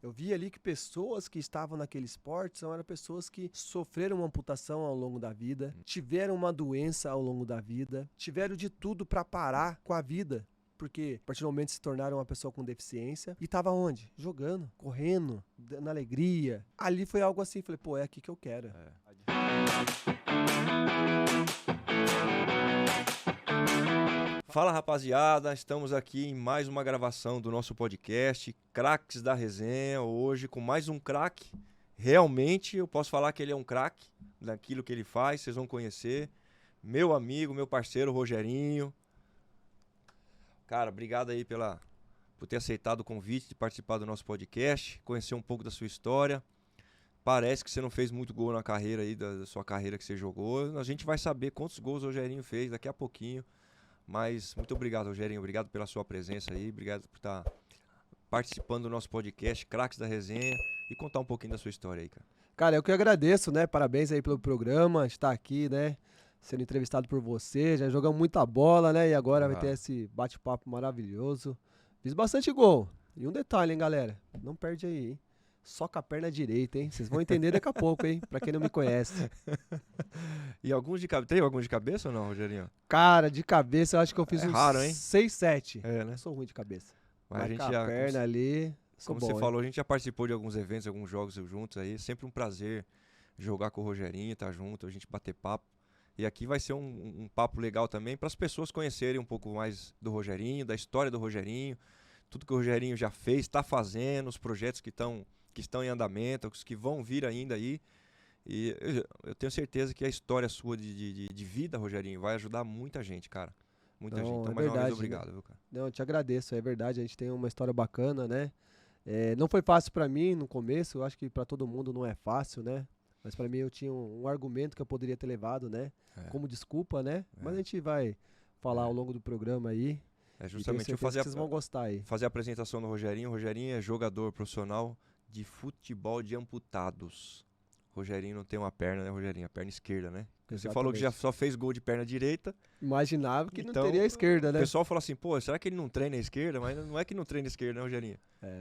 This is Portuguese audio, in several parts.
Eu vi ali que pessoas que estavam naquele esporte eram pessoas que sofreram uma amputação ao longo da vida, tiveram uma doença ao longo da vida, tiveram de tudo para parar com a vida. Porque a partir do momento se tornaram uma pessoa com deficiência. E tava onde? Jogando, correndo, na alegria. Ali foi algo assim, falei, pô, é aqui que eu quero. Fala, rapaziada, estamos aqui em mais uma gravação do nosso podcast Craques da Resenha, hoje com mais um craque. Realmente eu posso falar que ele é um craque daquilo que ele faz, vocês vão conhecer. Meu amigo, meu parceiro Rogerinho. Cara, obrigado aí por ter aceitado o convite de participar do nosso podcast, conhecer um pouco da sua história. Parece que você não fez muito gol na carreira aí, da sua carreira que você jogou. A gente vai saber quantos gols o Rogerinho fez daqui a pouquinho. Mas muito obrigado, Rogerinho. Obrigado pela sua presença aí. Obrigado por estar participando do nosso podcast Craques da Resenha e contar um pouquinho da sua história aí, cara. Cara, eu que agradeço, né? Parabéns aí pelo programa, estar aqui, né? Sendo entrevistado por você. Já jogamos muita bola, né? E agora vai ter esse bate-papo maravilhoso. Fiz bastante gol. E um detalhe, hein, galera? Não perde aí, hein? Só com a perna direita, hein? Vocês vão entender daqui a pouco, hein? Pra quem não me conhece. E alguns de cabeça? Tem alguns de cabeça ou não, Rogerinho? Cara, de cabeça eu acho que eu fiz uns raro, hein? 6, 7. É, né? Eu sou ruim de cabeça. Mas a gente com já, a perna ali, como bom, você falou, a gente já participou de alguns eventos, alguns jogos juntos aí. Sempre um prazer jogar com o Rogerinho, estar junto, a gente bater papo. E aqui vai ser um papo legal também para as pessoas conhecerem um pouco mais do Rogerinho, da história do Rogerinho, tudo que o Rogerinho já fez, está fazendo, os projetos que estão em andamento, os que vão vir ainda aí. E eu tenho certeza que a história sua de vida, Rogerinho, vai ajudar muita gente, cara. Muita gente. Então, mais uma vez, obrigado, viu, cara? Não, eu te agradeço, é verdade. A gente tem uma história bacana, né? Não foi fácil pra mim no começo, eu acho que pra todo mundo não é fácil, né? Mas pra mim eu tinha um argumento que eu poderia ter levado, né? Como desculpa, né? Mas a gente vai falar ao longo do programa aí. Justamente, eu vocês vão gostar aí. Fazer a apresentação do Rogerinho. O Rogerinho é jogador profissional de futebol de amputados. Rogerinho não tem uma perna, né, Rogerinho? A perna esquerda, né? Exatamente. Você falou que já só fez gol de perna direita. Imaginava que então, não teria a esquerda, né? O pessoal fala assim, pô, será que ele não treina a esquerda? Mas não é que não treina a esquerda, né, Rogerinho?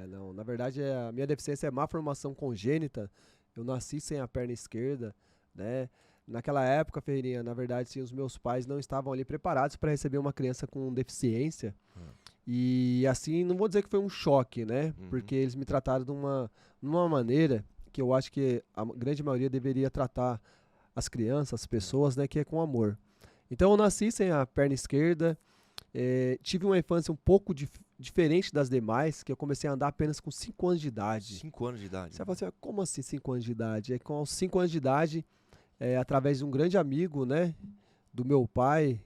Não. Na verdade, a minha deficiência é má formação congênita. Eu nasci sem a perna esquerda, né? Naquela época, Ferreirinha, na verdade, sim, os meus pais não estavam ali preparados para receber uma criança com deficiência. E assim, não vou dizer que foi um choque, né? Porque eles me trataram de uma maneira que eu acho que a grande maioria deveria tratar as crianças, as pessoas, né? Que é com amor. Então eu nasci sem a perna esquerda, tive uma infância um pouco diferente das demais, que eu comecei a andar apenas com 5 anos de idade. 5 anos de idade? Você vai falar assim, como assim 5 anos de idade? É com 5 anos de idade, através de um grande amigo, né? Do meu pai,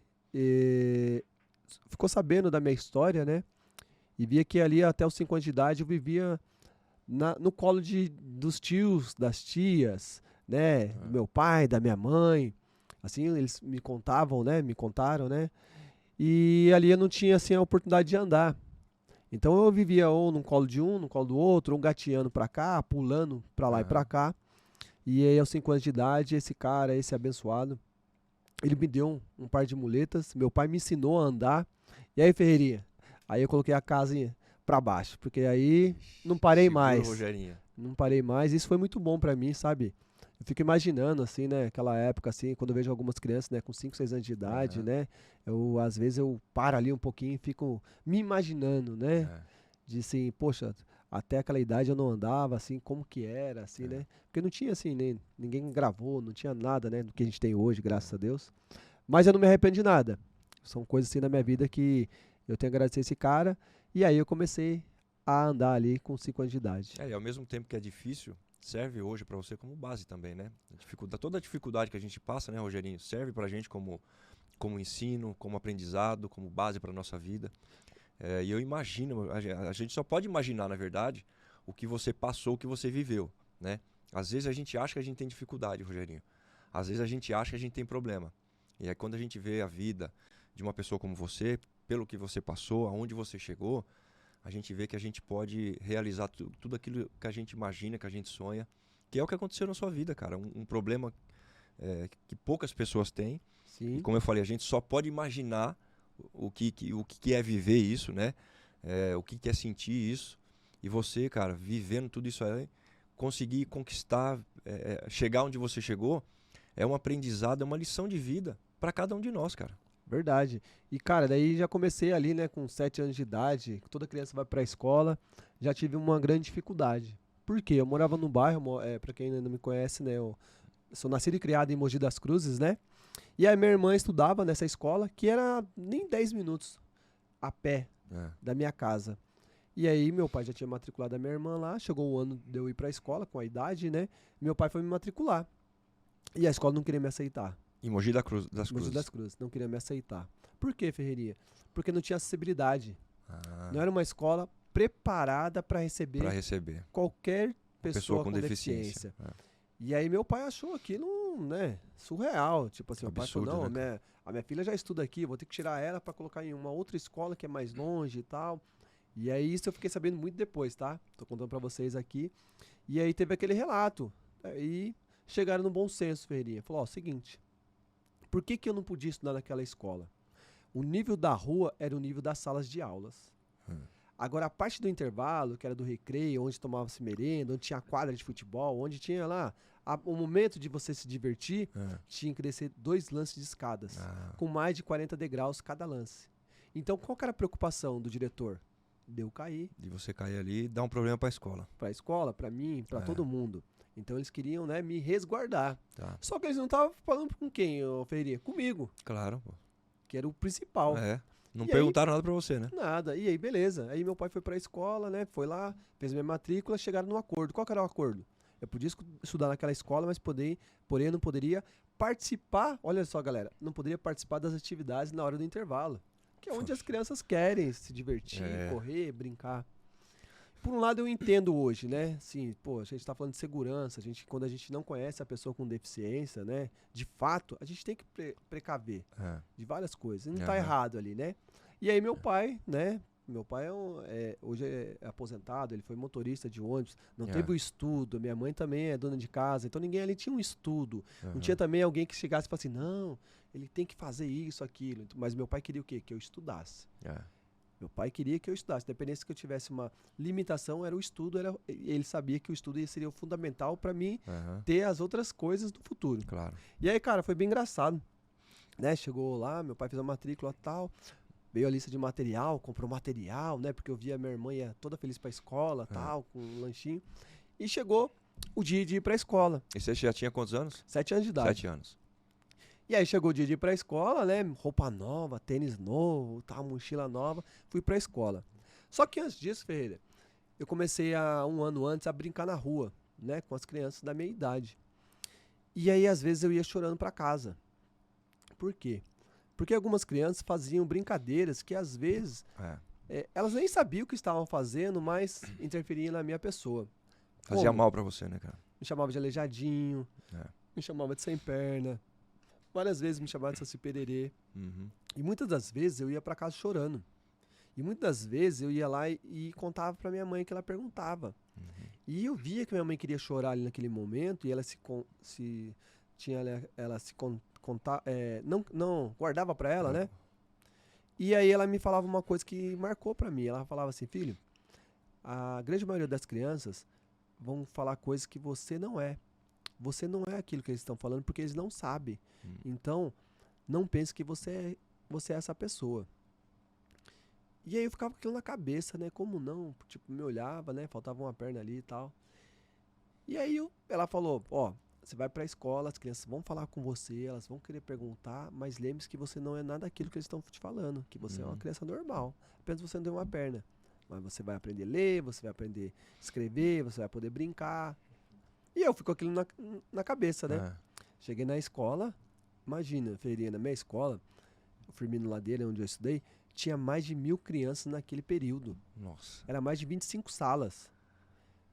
ficou sabendo da minha história, né? E via que ali até os 5 anos de idade eu vivia no colo dos tios, das tias, né? Do meu pai, da minha mãe. Assim, eles me contavam, né? Me contaram, né? E ali eu não tinha, assim, a oportunidade de andar. Então eu vivia ou no colo de um, no colo do outro, ou gateando pra cá, pulando pra lá e pra cá. E aí aos 5 anos de idade, esse cara, esse abençoado, ele me deu um par de muletas. Meu pai me ensinou a andar. E aí, Ferreirinha? Aí eu coloquei a casa pra baixo, porque aí não parei mais. Rogerinho. Não parei mais. Isso foi muito bom pra mim, sabe? Eu fico imaginando, assim, né, aquela época, assim, quando eu vejo algumas crianças, né, com 5, 6 anos de idade, né, às vezes eu paro ali um pouquinho e fico me imaginando, né, de assim, poxa, até aquela idade eu não andava, assim, como que era, assim, né, porque não tinha, assim, nem ninguém gravou, não tinha nada, né, do que a gente tem hoje, graças a Deus, mas eu não me arrependo de nada. São coisas, assim, na minha vida que eu tenho que agradecer esse cara, e aí eu comecei a andar ali com 5 anos de idade. E ao mesmo tempo que é difícil, serve hoje para você como base também, né? Toda a dificuldade que a gente passa, né, Rogerinho, serve pra gente como ensino, como aprendizado, como base para nossa vida. E eu imagino, a gente só pode imaginar, na verdade, o que você passou, o que você viveu, né? Às vezes a gente acha que a gente tem dificuldade, Rogerinho. Às vezes a gente acha que a gente tem problema. E aí quando a gente vê a vida de uma pessoa como você, pelo que você passou, aonde você chegou, a gente vê que a gente pode realizar tudo aquilo que a gente imagina, que a gente sonha, que é o que aconteceu na sua vida, cara. Um problema que poucas pessoas têm. Sim. E como eu falei, a gente só pode imaginar o que é viver isso, né? O que é sentir isso. E você, cara, vivendo tudo isso aí, conseguir conquistar, chegar onde você chegou, é um aprendizado, é uma lição de vida para cada um de nós, cara. Verdade. E, cara, daí já comecei ali, né, com 7 anos de idade, toda criança vai pra escola, já tive uma grande dificuldade. Por quê? Eu morava num bairro, pra quem ainda não me conhece, né, eu sou nascido e criado em Mogi das Cruzes, né, e aí minha irmã estudava nessa escola, que era nem 10 minutos a pé É. da minha casa. E aí meu pai já tinha matriculado a minha irmã lá, chegou o ano de eu ir pra escola, com a idade, né, meu pai foi me matricular. E a escola não queria me aceitar. Em Mogi das Cruzes. Mogi das Cruzes, não queria me aceitar. Por quê, Ferreirinha? Porque não tinha acessibilidade. Não era uma escola preparada para receber Para receber. qualquer pessoa Com com deficiência. deficiência. E aí meu pai achou aquilo, né, surreal. Tipo assim, Absurdo, meu pai falou, não, né, a minha filha já estuda aqui, vou ter que tirar ela para colocar em uma outra escola que é mais longe e tal. E aí isso eu fiquei sabendo muito depois, tá? Tô contando para vocês aqui. E aí teve aquele relato. Aí chegaram no bom senso, Ferreirinha. Falou, ó, seguinte, por que que eu não podia estudar naquela escola? O nível da rua era o nível das salas de aulas. Agora, a parte do intervalo, que era do recreio, onde tomava-se merenda, onde tinha quadra de futebol, onde tinha lá o momento de você se divertir, tinha que descer 2 lances de escadas, com mais de 40 degraus cada lance. Então, qual que era a preocupação do diretor? De eu cair. De você cair ali e dar um problema para a escola. Para a escola, para mim, para todo mundo. Então, eles queriam, né, me resguardar. Tá. Só que eles não estavam falando com quem, Ferreirinha? Comigo, Claro, pô. que era o principal. Não E perguntaram nada pra você, né? Nada. E aí, beleza. Aí meu pai foi pra escola, né? Foi lá, fez minha matrícula, chegaram num acordo. Qual que era o acordo? Eu podia estudar naquela escola, mas porém eu não poderia participar. Olha só, galera, não poderia participar das atividades na hora do intervalo. Que é onde as crianças querem se divertir, correr, brincar. Por um lado eu entendo hoje, né? Assim, pô, a gente tá falando de segurança, quando a gente não conhece a pessoa com deficiência, né? De fato, a gente tem que precaver de várias coisas. Não tá errado ali, né? E aí meu pai, né? Meu pai hoje é aposentado, ele foi motorista de ônibus, não teve o estudo, minha mãe também é dona de casa, então ninguém ali tinha um estudo. Não tinha também alguém que chegasse e falasse, não, ele tem que fazer isso, aquilo. Mas meu pai queria o quê? Que eu estudasse. Meu pai queria que eu estudasse, independente que eu tivesse uma limitação, era o estudo, ele sabia que o estudo seria o fundamental para mim ter as outras coisas do futuro. Claro. E aí, cara, foi bem engraçado, né? Chegou lá, meu pai fez a matrícula e tal, veio a lista de material, comprou material, né? Porque eu via minha irmã ia toda feliz pra escola, tal, com um lanchinho. E chegou o dia de ir pra escola. E você já tinha quantos anos? 7 anos de idade. 7 anos. E aí chegou o dia de ir pra escola, né? Roupa nova, tênis novo, tal, mochila nova. Fui pra escola. Só que antes disso, Ferreira, eu comecei um ano antes a brincar na rua, né? Com as crianças da minha idade. E aí, às vezes, eu ia chorando pra casa. Por quê? Porque algumas crianças faziam brincadeiras que, às vezes, elas nem sabiam o que estavam fazendo, mas interferiam na minha pessoa. Fazia mal pra você, né, cara? Me chamava de aleijadinho, me chamava de sem perna. Várias vezes me chamavam de saci pererê. E muitas das vezes eu ia pra casa chorando. E muitas das vezes eu ia lá e contava pra minha mãe que ela perguntava. E eu via que minha mãe queria chorar ali naquele momento e ela não guardava pra ela, né? E aí ela me falava uma coisa que marcou pra mim. Ela falava assim, filho, a grande maioria das crianças vão falar coisas que você não é. Você não é aquilo que eles estão falando porque eles não sabem. Então, não pense que você é essa pessoa. E aí eu ficava com aquilo na cabeça, né? Como não? Tipo, me olhava, né? Faltava uma perna ali e tal. E aí ela falou, ó, você vai pra escola, as crianças vão falar com você, elas vão querer perguntar, mas lembre-se que você não é nada daquilo que eles estão te falando, que você é uma criança normal. Apenas você não tem uma perna. Mas você vai aprender a ler, você vai aprender a escrever, você vai poder brincar. E eu fico aquilo na cabeça, né? Cheguei na escola, imagina, Ferreirinha, na minha escola, o Firmino Ladeira, onde eu estudei, tinha mais de 1.000 crianças naquele período. Nossa. Era mais de 25 salas.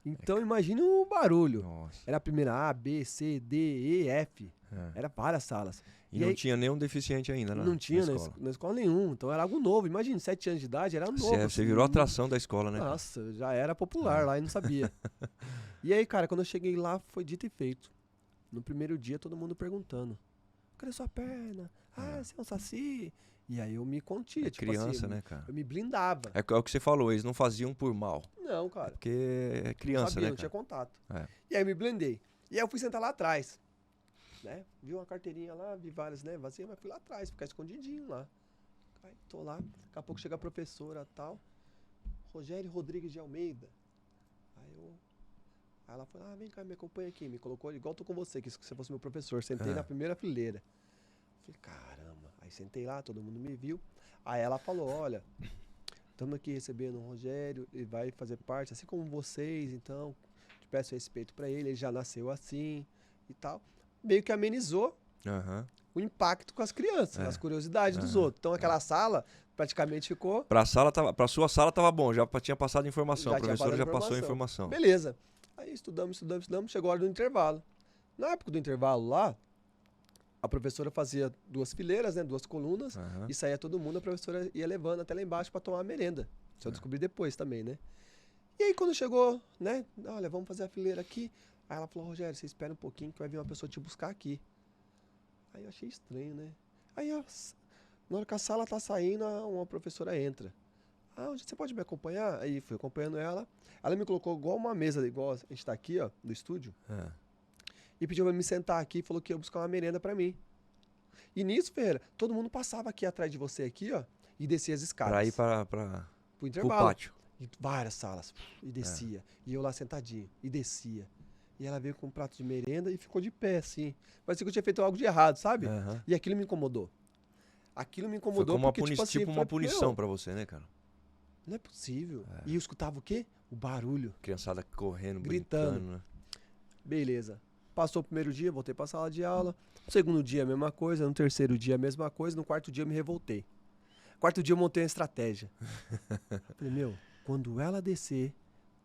Então imagine o barulho. Nossa. Era a primeira A, B, C, D, E, F. Era várias salas. E não tinha nenhum deficiente ainda, né? Não tinha na escola nenhum. Então era algo novo. Imagina, 7 anos de idade, era novo. Você virou atração da escola, né? Nossa, já era popular lá e não sabia. E aí, cara, quando eu cheguei lá, foi dito e feito. No primeiro dia, todo mundo perguntando. Cadê sua perna? Ah, você é um saci? E aí eu me contia, É tipo criança, assim, né, cara? eu me blindava. É o que você falou, eles não faziam por mal. Não, cara. Porque é Não criança, sabia, né, não tinha cara? contato. É. E aí eu me blindei. E aí eu fui sentar lá atrás, né? Vi uma carteirinha lá, vi várias, né, vazia, mas fui lá atrás, ficar escondidinho lá. Aí tô lá, daqui a pouco chega a professora e tal, Rogério Rodrigues de Almeida. Aí ela falou, vem cá, me acompanha aqui. Me colocou igual tô com você, que se você fosse meu professor. Sentei na primeira fileira. Falei, caramba. Aí sentei lá, todo mundo me viu. Aí ela falou, olha, estamos aqui recebendo o Rogério, ele vai fazer parte, assim como vocês, então, te peço respeito pra ele já nasceu assim e tal. Meio que amenizou o impacto com as crianças, as curiosidades dos outros. Então aquela sala praticamente ficou... Pra sua sala tava bom, já tinha passado informação, Já a tinha professora passado já passou a informação. Beleza. Aí estudamos, chegou a hora do intervalo. Na época do intervalo lá, a professora fazia 2 fileiras, né, 2 colunas, e saía todo mundo, a professora ia levando até lá embaixo para tomar a merenda. Isso eu descobri depois também, né? E aí quando chegou, né, olha, vamos fazer a fileira aqui. Aí ela falou, Rogério, você espera um pouquinho que vai vir uma pessoa te buscar aqui. Aí eu achei estranho, né? Aí na hora que a sala tá saindo, uma professora entra. Você pode me acompanhar? Aí fui acompanhando ela. Ela me colocou igual uma mesa, igual a gente tá aqui, ó, do estúdio. E pediu pra me sentar aqui e falou que ia buscar uma merenda pra mim. E nisso, Ferreira, todo mundo passava aqui atrás de você aqui, ó, e descia as escadas. Pra ir pro intervalo. Pro pátio. E várias salas. E descia. E eu lá sentadinho. E descia. E ela veio com um prato de merenda e ficou de pé, assim. Parecia que eu tinha feito algo de errado, sabe? E aquilo me incomodou. Aquilo me incomodou Foi porque, tipo uma punição pra você, né, cara? Não é possível. E eu escutava o quê? O barulho. Criançada correndo, gritando. brincando, né? Beleza. Passou o primeiro dia, voltei pra sala de aula. No segundo dia, a mesma coisa. No terceiro dia, a mesma coisa. No quarto dia, eu me revoltei. No quarto dia, eu montei uma estratégia. Falei, quando ela descer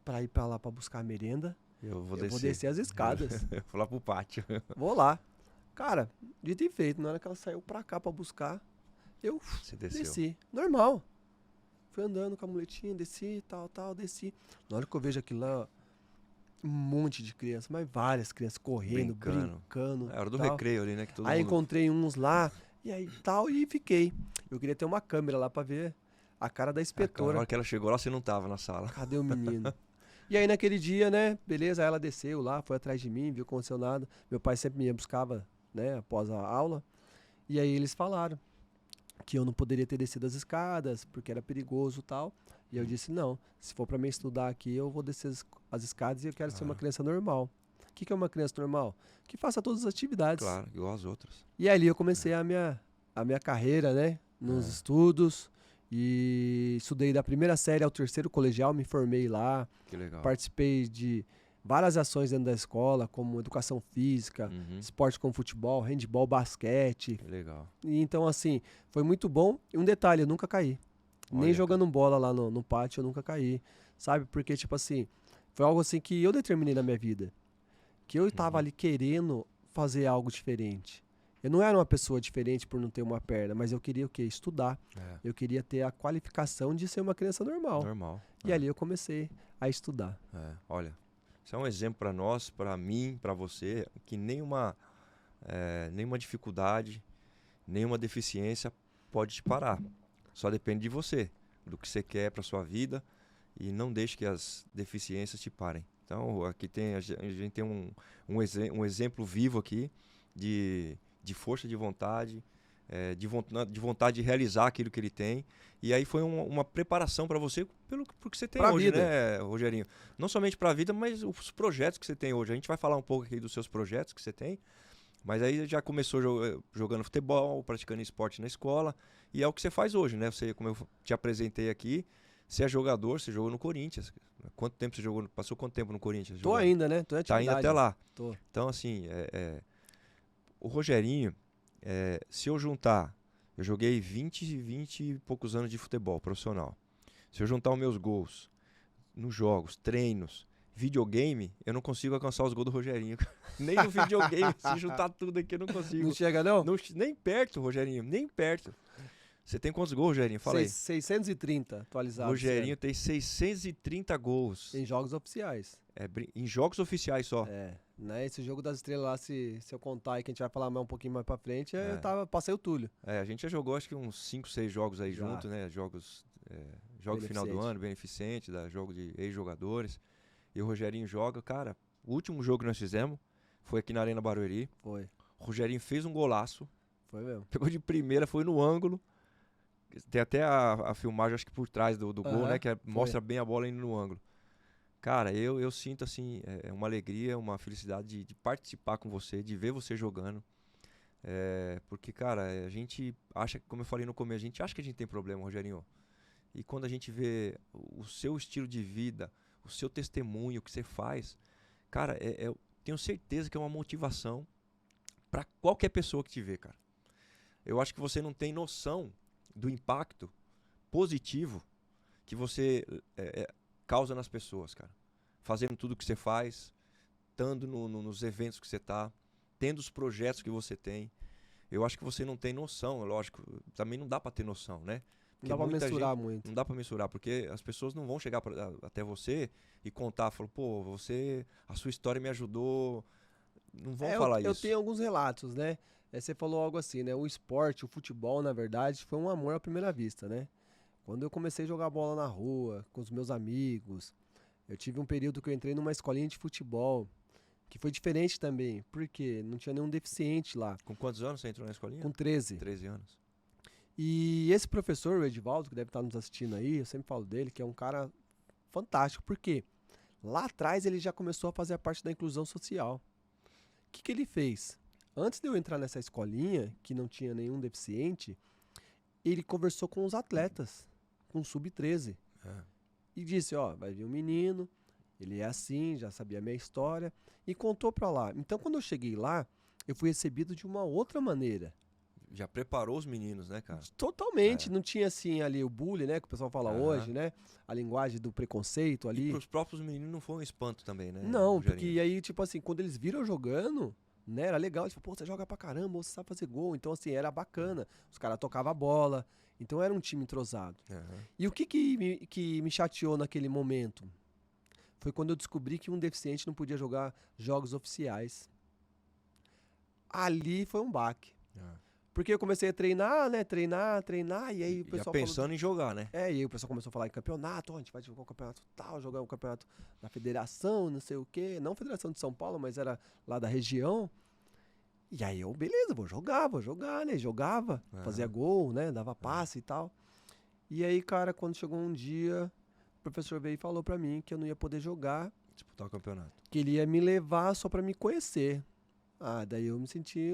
pra ir pra lá pra buscar a merenda, eu vou descer as escadas. Eu vou lá pro pátio. Vou lá. Cara, dito e feito. Na hora que ela saiu pra cá pra buscar, eu desci. Normal. Fui andando com a muletinha, desci, desci. Na hora que eu vejo aquilo lá, um monte de crianças, mas várias crianças correndo, brincando. É a hora do recreio ali, né? Que todo aí mundo... encontrei uns lá, e aí e fiquei. Eu queria ter uma câmera lá pra ver a cara da inspetora. Na hora que ela chegou lá, você não tava na sala. Cadê o menino? E aí naquele dia, né, beleza, aí ela desceu lá, foi atrás de mim, viu que aconteceu nada. Meu pai sempre me buscava, né, após a aula. E aí eles falaram que eu não poderia ter descido as escadas, porque era perigoso e tal. E eu disse, não, se for pra mim estudar aqui, eu vou descer as escadas e eu quero ser uma criança normal. O que é uma criança normal? Que faça todas as atividades. Claro, igual as outras. E ali eu comecei a minha carreira, né, nos estudos. E estudei da primeira série ao terceiro colegial, me formei lá. Que legal. Participei de várias ações dentro da escola, como educação física, esporte como futebol, handebol, basquete. Que legal. E então, assim, foi muito bom. E um detalhe, eu nunca caí. Olha, Nem jogando bola lá no pátio, eu nunca caí. Sabe? Porque, tipo assim, foi algo assim que eu determinei na minha vida. Que eu estava ali querendo fazer algo diferente. Eu não era uma pessoa diferente por não ter uma perna, mas eu queria o quê? Estudar. Eu queria ter a qualificação de ser uma criança normal. E ali eu comecei a estudar. Olha, isso é um exemplo para nós, para mim, para você, que nenhuma dificuldade, nenhuma deficiência pode te parar. Só depende de você, do que você quer para sua vida, e não deixe que as deficiências te parem. Então, aqui a gente tem um exemplo vivo aqui de força de vontade, de vontade de realizar aquilo que ele tem. E aí foi uma preparação para você pelo que você tem hoje, né, Rogerinho? Não somente para a vida, mas os projetos que você tem hoje. A gente vai falar um pouco aqui dos seus projetos que você tem, mas aí já começou jogando futebol, praticando esporte na escola, e é o que você faz hoje, né? Você, como eu te apresentei aqui, você é jogador, você jogou no Corinthians. Quanto tempo você jogou? Passou quanto tempo no Corinthians? Tô ainda, né? Tô em atividade. Tá indo até lá. Tô. Então, assim, o Rogerinho, se eu juntar, eu joguei 20 e poucos anos de futebol profissional. Se eu juntar os meus gols nos jogos, treinos, videogame, eu não consigo alcançar os gols do Rogerinho. Nem no videogame, se juntar tudo aqui, eu não consigo. Não chega, não? Nem perto, Rogerinho, nem perto. Você tem quantos gols, Rogerinho? Fala aí. 630 atualizados. Rogerinho tem 630 gols. Em jogos oficiais. Em jogos oficiais só. Né? Esse jogo das estrelas lá, se eu contar aí, que a gente vai falar mais um pouquinho mais pra frente, passei o Túlio. A gente já jogou acho que uns 5, 6 jogos aí Já. junto, né? Jogos final do ano, beneficente, jogo de ex-jogadores. E o Rogerinho joga. Cara, o último jogo que nós fizemos foi aqui na Arena Barueri. Foi. O Rogerinho fez um golaço. Foi mesmo. Pegou de primeira, foi no ângulo. Tem até a filmagem, acho que por trás do gol, né? Que mostra bem a bola indo no ângulo. Cara, eu sinto assim, uma alegria, uma felicidade de participar com você, de ver você jogando. Porque, cara, a gente acha, como eu falei no começo, a gente acha que a gente tem problema, Rogerinho. E quando a gente vê o seu estilo de vida, o seu testemunho, o que você faz, cara, eu tenho certeza que é uma motivação para qualquer pessoa que te vê, cara. Eu acho que você não tem noção do impacto positivo que você causa nas pessoas, cara. Fazendo tudo que você faz, estando nos eventos que você tá, tendo os projetos que você tem. Eu acho que você não tem noção, lógico. Também não dá pra ter noção, né? Não dá pra mensurar muito. Não dá pra mensurar, porque as pessoas não vão chegar até você e contar, falar, pô, a sua história me ajudou. Não vão falar isso. Eu tenho alguns relatos, né? Você falou algo assim, né? O esporte, o futebol, na verdade, foi um amor à primeira vista, né? Quando eu comecei a jogar bola na rua, com os meus amigos, eu tive um período que eu entrei numa escolinha de futebol, que foi diferente também, porque não tinha nenhum deficiente lá. Com quantos anos você entrou na escolinha? Com 13. 13 anos. E esse professor, o Edivaldo, que deve estar nos assistindo aí, eu sempre falo dele, que é um cara fantástico, porque lá atrás ele já começou a fazer a parte da inclusão social. O que ele fez? Antes de eu entrar nessa escolinha, que não tinha nenhum deficiente, ele conversou com os atletas, com o sub-13. E disse, vai vir um menino, ele é assim, já sabia a minha história, e contou pra lá. Então, quando eu cheguei lá, eu fui recebido de uma outra maneira. Já preparou os meninos, né, cara? Totalmente, não tinha assim ali o bullying, né, que o pessoal fala hoje, né, a linguagem do preconceito ali. E pros próprios meninos não foi um espanto também, né? Não, porque aí, tipo assim, quando eles viram eu jogando, né, era legal, eles falaram, pô, você joga pra caramba, você sabe fazer gol, então assim, era bacana, os caras tocavam a bola, então era um time entrosado. E o que me chateou naquele momento? Foi quando eu descobri que um deficiente não podia jogar jogos oficiais. Ali foi um baque. Porque eu comecei a treinar, né? Treinar, e aí o pessoal já pensando em jogar, né? E aí o pessoal começou a falar em campeonato, a gente vai jogar um campeonato tal, jogar um campeonato na federação, não sei o quê. Não federação de São Paulo, mas era lá da região. E aí eu, beleza, vou jogar, né? Jogava, fazia gol, né? Dava passe e tal. E aí, cara, quando chegou um dia, o professor veio e falou pra mim que eu não ia poder jogar. Disputar o campeonato. Que ele ia me levar só pra me conhecer. Daí eu me senti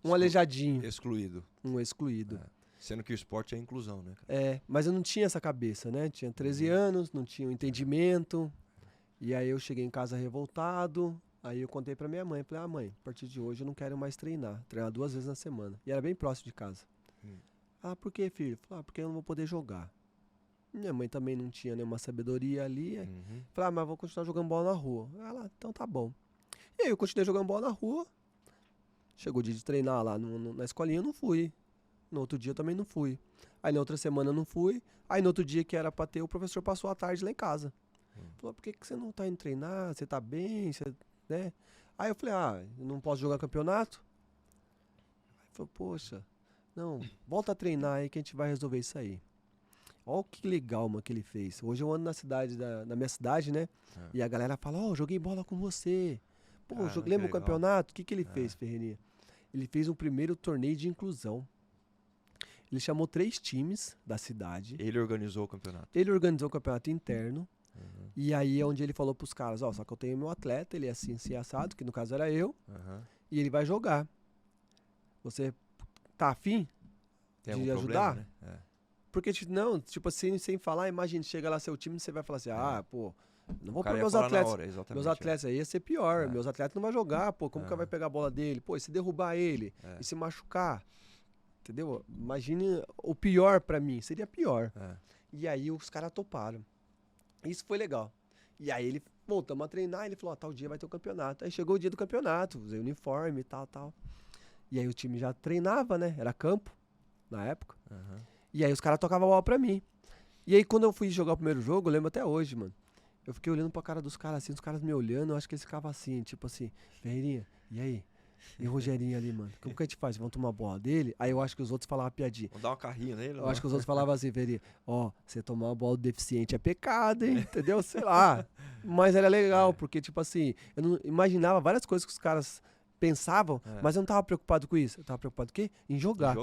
um aleijadinho. Excluído. Um excluído. Sendo que o esporte é inclusão, né, cara? Mas eu não tinha essa cabeça, né? Tinha 13 anos, não tinha o entendimento. E aí eu cheguei em casa revoltado. Aí eu contei pra minha mãe. Falei, mãe, a partir de hoje eu não quero mais treinar. Treinar 2 vezes na semana. E era bem próximo de casa. Por que, filho? Falei, porque eu não vou poder jogar. Minha mãe também não tinha nenhuma sabedoria ali. Falei, mas vou continuar jogando bola na rua. Ela, então tá bom. E aí eu continuei jogando bola na rua. Chegou o dia de treinar lá na escolinha, eu não fui. No outro dia eu também não fui. Aí na outra semana eu não fui. Aí no outro dia que era pra ter, o professor passou a tarde lá em casa. Falou, por que você não tá indo treinar? Você tá bem? Né? Aí eu falei, eu não posso jogar campeonato? Aí ele falou, poxa, não, volta a treinar aí que a gente vai resolver isso aí. Olha que legal, mano, que ele fez. Hoje eu ando na minha cidade, né? E a galera fala, joguei bola com você. Pô, lembra o campeonato? O que ele fez, Ferreirinha? Ele fez um primeiro torneio de inclusão. Ele chamou 3 times da cidade. Ele organizou o campeonato. Ele organizou o campeonato interno. E aí é onde ele falou pros caras, só que eu tenho meu atleta, ele é assim assado, que no caso era eu. E ele vai jogar. Você tá afim de ajudar? Problema, né? Porque, não, tipo assim, sem falar, imagina, chega lá seu time, você vai falar assim, pô, não vou pôr meus atletas. Meus atletas aí ia ser pior. Meus atletas não vão jogar, pô. Como que vai pegar a bola dele? Pô, e se derrubar ele? E se machucar? Entendeu? Imagine o pior pra mim. Seria pior. E aí os caras toparam. Isso foi legal. E aí ele, voltamos a treinar. Ele falou, tal dia vai ter o campeonato. Aí chegou o dia do campeonato. Usei uniforme e tal. E aí o time já treinava, né? Era campo, na época. E aí os caras tocavam a bola pra mim. E aí quando eu fui jogar o primeiro jogo, eu lembro até hoje, mano. Eu fiquei olhando pra cara dos caras assim, os caras me olhando, eu acho que eles ficavam assim, tipo assim, Ferreirinha, e aí? E o Rogerinho ali, mano, como que a gente faz? Vamos tomar a bola dele? Aí eu acho que os outros falavam piadinha. Vamos dar uma carrinha nele? Eu acho que os outros falavam assim, Ferreirinha, ó, você tomar uma bola do deficiente é pecado, hein? Entendeu? Sei lá. Mas era legal, porque, tipo assim, eu não imaginava várias coisas que os caras pensavam, mas eu não tava preocupado com isso. Eu tava preocupado com o quê? Em jogar.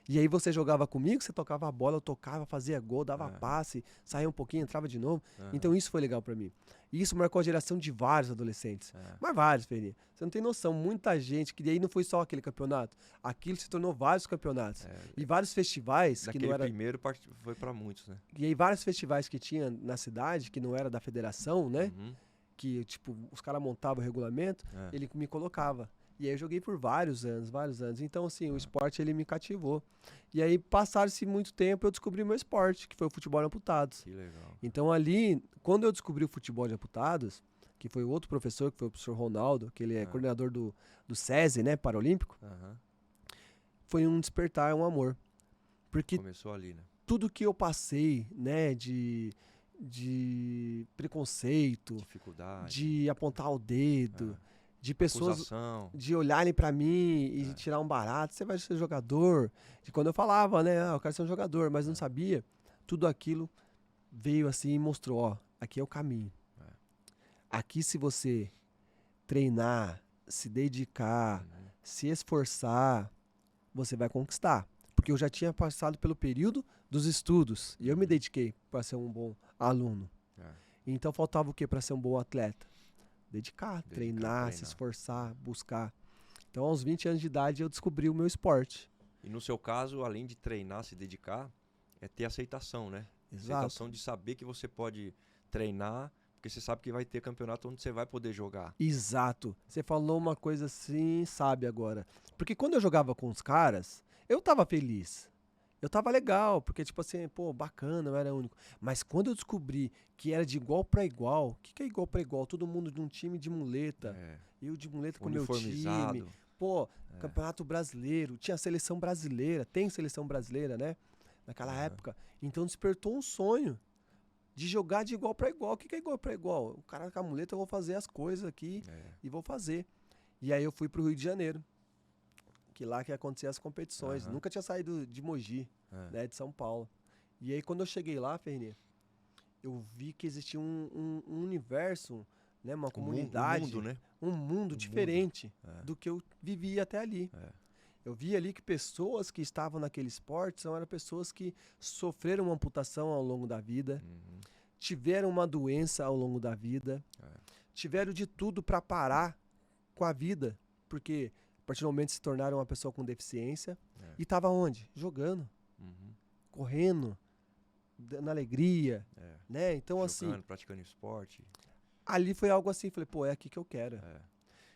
E aí você jogava comigo, você tocava a bola, eu tocava, fazia gol, dava passe, saía um pouquinho, entrava de novo. Então isso foi legal pra mim. E isso marcou a geração de vários adolescentes. Mas vários, Ferinha. Você não tem noção, muita gente, que aí não foi só aquele campeonato. Aquilo se tornou vários campeonatos. E vários festivais que não era... primeiro foi pra muitos, né? E aí vários festivais que tinha na cidade, que não era da federação, né? Que, tipo, os caras montavam o regulamento, ele me colocava. E aí eu joguei por vários anos. Então, assim, o esporte, ele me cativou. E aí, passaram-se muito tempo, eu descobri meu esporte, que foi o futebol de amputados. Que legal. Então, ali, quando eu descobri o futebol de amputados, que foi outro professor, que foi o professor Ronaldo, que ele é coordenador do SESI, né, Paralímpico, foi um despertar, um amor. Porque começou ali, né? Tudo que eu passei, né, de preconceito, dificuldade, de apontar o dedo, de pessoas acusação, de olharem pra mim e tirar um barato, você vai ser jogador. De quando eu falava, né, eu quero ser um jogador, mas não sabia, tudo aquilo veio assim e mostrou, ó, aqui é o caminho. Aqui, se você treinar, se dedicar, se esforçar, você vai conquistar. Porque eu já tinha passado pelo período dos estudos e eu me dediquei para ser um bom aluno. Então faltava o que para ser um bom atleta? Dedicar, treinar, se esforçar, buscar. Então, aos 20 anos de idade, eu descobri o meu esporte. E no seu caso, além de treinar, se dedicar, é ter aceitação, né? Exato. Aceitação de saber que você pode treinar, porque você sabe que vai ter campeonato onde você vai poder jogar. Exato. Você falou uma coisa assim, sabe agora. Porque quando eu jogava com os caras, eu tava feliz. Eu tava legal, porque tipo assim, pô, bacana, eu era único. Mas quando eu descobri que era de igual pra igual, o que é igual pra igual? Todo mundo de um time de muleta, eu de muleta com o meu time. Pô, Campeonato Brasileiro, tinha seleção brasileira, tem seleção brasileira, né? Naquela época. Então despertou um sonho de jogar de igual pra igual. O que é igual pra igual? O cara com a muleta, eu vou fazer as coisas aqui e vou fazer. E aí eu fui pro Rio de Janeiro. Que lá que acontecia as competições. Nunca tinha saído de Mogi, né, de São Paulo. E aí quando eu cheguei lá, Ferninha, eu vi que existia um universo, né, uma comunidade, um mundo diferente do que eu vivia até ali. Eu vi ali que pessoas que estavam naquele esporte eram pessoas que sofreram uma amputação ao longo da vida, tiveram uma doença ao longo da vida, tiveram de tudo para parar com a vida, porque a partir do momento se tornaram uma pessoa com deficiência e estava onde? Jogando, correndo, dando alegria, né? Então jogando, assim, praticando esporte. Ali foi algo assim, falei, pô, é aqui que eu quero.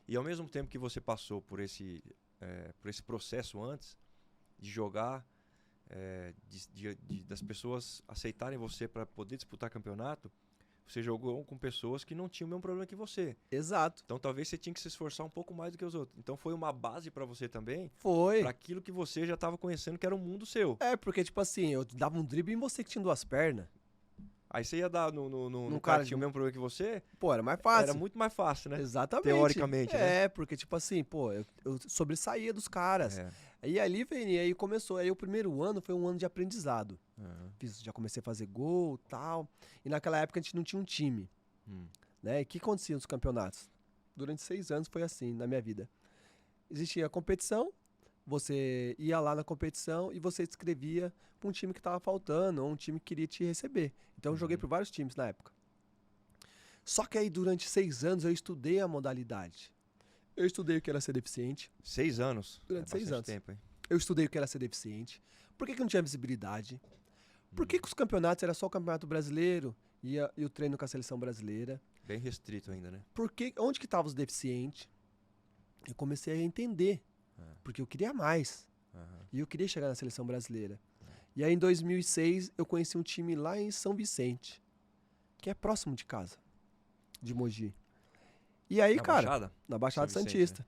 E ao mesmo tempo que você passou por esse processo antes de jogar, das pessoas aceitarem você para poder disputar campeonato, você jogou com pessoas que não tinham o mesmo problema que você. Exato. Então talvez você tinha que se esforçar um pouco mais do que os outros. Então foi uma base para você também? Foi. Para aquilo que você já estava conhecendo, que era um mundo seu. Porque tipo assim, eu dava um drible em você que tinha 2 pernas. Aí você ia dar no cara que tinha o mesmo problema que você? Pô, era mais fácil. Era muito mais fácil, né? Exatamente. Teoricamente, né? Porque tipo assim, pô, eu sobressaía dos caras. Aí ali, Veni, aí começou. Aí o primeiro ano foi um ano de aprendizado. Já comecei a fazer gol e tal. E naquela época a gente não tinha um time. Né? E o que acontecia nos campeonatos? Durante 6 anos foi assim na minha vida. Existia a competição, você ia lá na competição e você escrevia para um time que estava faltando ou um time que queria te receber. Então eu joguei por vários times na época. Só que aí durante 6 anos eu estudei a modalidade. Eu estudei o que era ser deficiente. 6 anos? Durante 6 anos. Tempo, hein? Eu estudei o que era ser deficiente. Por que não tinha visibilidade? Por que os campeonatos era só o Campeonato Brasileiro e o treino com a seleção brasileira? Bem restrito ainda, né? Onde que estavam os deficientes? Eu comecei a entender. Porque eu queria mais. E eu queria chegar na seleção brasileira. E aí em 2006 eu conheci um time lá em São Vicente, que é próximo de casa, de Mogi. E aí, na Baixada Santista. Né?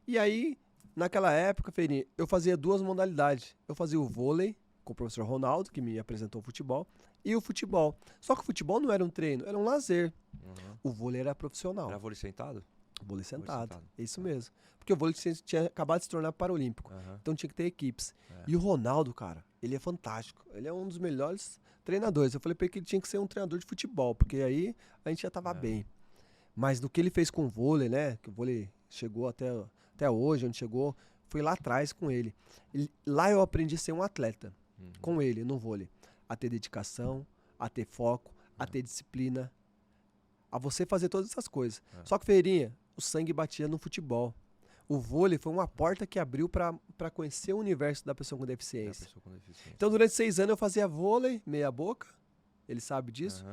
E aí, naquela época, Feirinha, eu fazia 2 modalidades. Eu fazia o vôlei, com o professor Ronaldo, que me apresentou o futebol, e o futebol. Só que o futebol não era um treino, era um lazer. Uhum. O vôlei era profissional. Era vôlei sentado? Vôlei sentado. sentado. É isso mesmo. Porque o vôlei tinha acabado de se tornar paralímpico. Aham. Então tinha que ter equipes. É. E o Ronaldo, cara, ele é fantástico. Ele é um dos melhores treinadores. Eu falei pra ele que ele tinha que ser um treinador de futebol, porque aí a gente já tava bem. Mas do que ele fez com o vôlei, né? Que o vôlei chegou até hoje, onde chegou, foi lá atrás com ele. Lá eu aprendi a ser um atleta. Com ele, no vôlei. A ter dedicação, a ter foco, a ter disciplina. A você fazer todas essas coisas. Só que, Ferreirinha, o sangue batia no futebol. O vôlei foi uma porta que abriu para conhecer o universo da pessoa com deficiência. Então, durante 6 anos eu fazia vôlei, meia boca, ele sabe disso,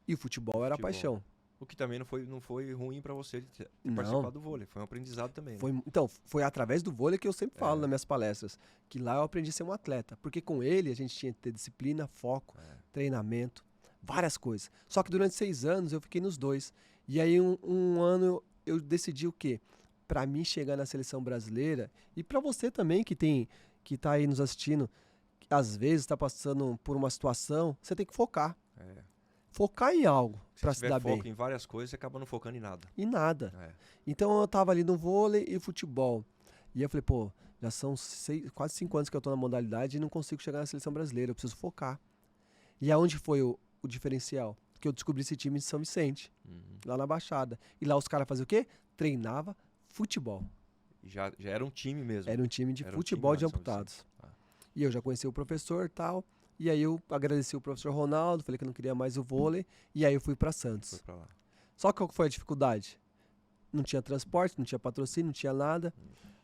e o futebol era a paixão. O que também não foi ruim para você ter Não. participado do vôlei, foi um aprendizado também. Né? Então, foi através do vôlei que eu sempre falo nas minhas palestras, que lá eu aprendi a ser um atleta, porque com ele a gente tinha que ter disciplina, foco, treinamento, várias coisas. Só que durante 6 anos eu fiquei nos dois. E aí um ano eu decidi o quê? Para mim chegar na seleção brasileira, e para você também que tá aí nos assistindo, que às vezes está passando por uma situação, você tem que focar. Focar em algo para se dar bem. Se foco em várias coisas, você acaba não focando em nada. Em nada. Então eu tava ali no vôlei e futebol. E eu falei, pô, já são quase 5 anos que eu tô na modalidade e não consigo chegar na seleção brasileira, eu preciso focar. E aonde foi o diferencial? Que eu descobri esse time em São Vicente, lá na Baixada. E lá os caras faziam o quê? Treinava futebol. E já era um time mesmo? Era um time de futebol de amputados. E eu já conheci o professor e tal. E aí eu agradeci o professor Ronaldo, falei que eu não queria mais o vôlei. E aí eu fui para Santos. Foi pra lá. Só que qual foi a dificuldade? Não tinha transporte, não tinha patrocínio, não tinha nada.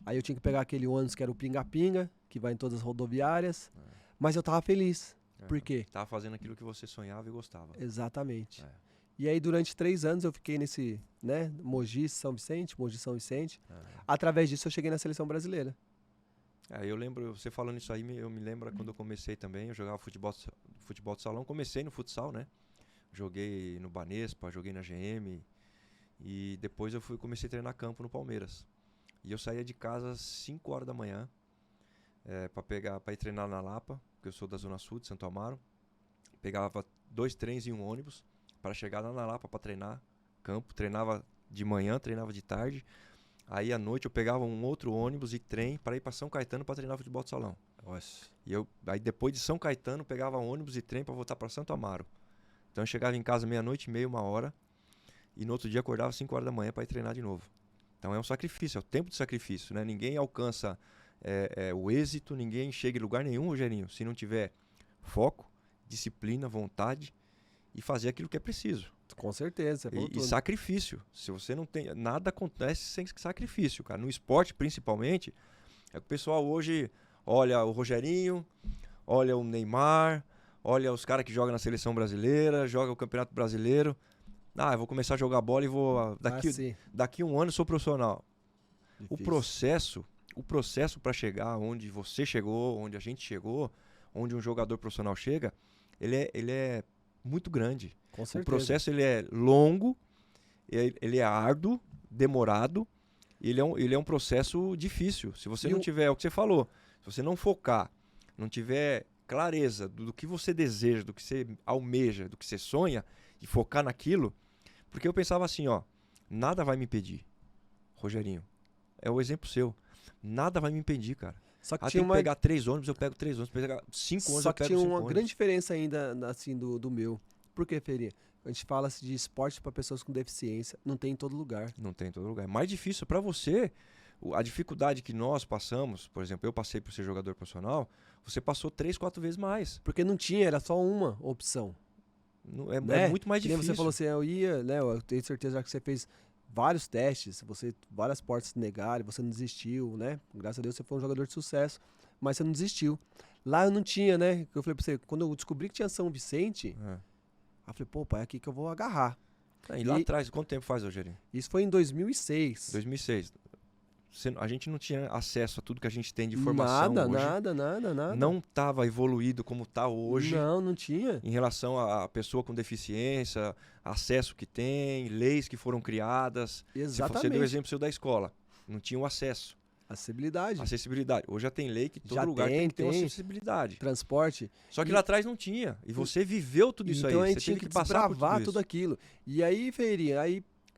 Aí eu tinha que pegar aquele ônibus que era o Pinga-Pinga, que vai em todas as rodoviárias. Mas eu tava feliz. Por quê? Tava fazendo aquilo que você sonhava e gostava. Exatamente. E aí durante 3 anos eu fiquei nesse, né, Mogi, São Vicente. Através disso eu cheguei na seleção brasileira. Eu lembro, você falando isso aí, eu me lembro quando eu comecei também, eu jogava futebol de salão, comecei no futsal, né? Joguei no Banespa, joguei na GM e depois eu comecei a treinar campo no Palmeiras. E eu saía de casa às 5 horas da manhã para ir treinar na Lapa, porque eu sou da Zona Sul de Santo Amaro. Pegava 2 trens e um ônibus para chegar lá na Lapa para treinar campo, treinava de manhã, treinava de tarde. Aí à noite eu pegava um outro ônibus e trem para ir para São Caetano para treinar futebol de salão. Nossa. E aí depois de São Caetano pegava ônibus e trem para voltar para Santo Amaro. Então eu chegava em casa meia-noite e meia, 1h, e no outro dia acordava às 5 horas da manhã para ir treinar de novo. Então é um sacrifício, é o tempo de sacrifício, né? Ninguém alcança o êxito, ninguém chega em lugar nenhum, Rogerinho, se não tiver foco, disciplina, vontade e fazer aquilo que é preciso. Com certeza. E sacrifício. Se você não tem... Nada acontece sem sacrifício, cara. No esporte, principalmente, o pessoal hoje olha o Rogerinho, olha o Neymar, olha os caras que jogam na seleção brasileira, jogam o Campeonato Brasileiro. Eu vou começar a jogar bola e vou... Daqui 1 ano eu sou profissional. Difícil. O processo para chegar onde você chegou, onde a gente chegou, onde um jogador profissional chega, ele é muito grande. Com certeza. O processo ele é longo, ele é árduo, demorado, ele é um processo difícil. Se você não tiver, é o que você falou, se você não focar, não tiver clareza do que você deseja, do que você almeja, do que você sonha, e focar naquilo, porque eu pensava assim, nada vai me impedir, Rogerinho, é o exemplo seu, nada vai me impedir, cara. Só que tem que pegar 3 ônibus, eu pego 3 ônibus, pegar 5 ônibus, Só eu que pego 5 tinha ônibus. uma grande diferença ainda, assim, do meu. Por que, Ferinha? A gente fala de esporte para pessoas com deficiência, não tem em todo lugar. Não tem em todo lugar. É mais difícil para você, a dificuldade que nós passamos, por exemplo, eu passei por ser jogador profissional, você passou 3, 4 vezes mais. Porque não tinha, era só uma opção. É muito mais difícil. Você falou assim, eu ia, né? Eu tenho certeza que você fez vários testes, várias portas se negaram, você não desistiu, né? Graças a Deus você foi um jogador de sucesso, mas você não desistiu. Lá eu não tinha, né? Eu falei pra você, quando eu descobri que tinha São Vicente, eu falei, pô, pai, é aqui que eu vou agarrar. E lá atrás, quanto tempo faz, Rogerinho? Isso foi em 2006. 2006. A gente não tinha acesso a tudo que a gente tem de informação Nada. Não estava evoluído como está hoje. Não tinha. Em relação à pessoa com deficiência, acesso que tem, leis que foram criadas. Exatamente. Você deu o exemplo seu da escola. Não tinha o acesso. Acessibilidade. Acessibilidade. Hoje já tem lei que todo Já lugar tem que ter uma tem. acessibilidade. Transporte. Só que E- lá atrás não tinha. E você viveu tudo isso Então a aí. gente Você tinha teve que que passar por desbravar tudo tudo isso. aquilo. E aí, Ferreirinha,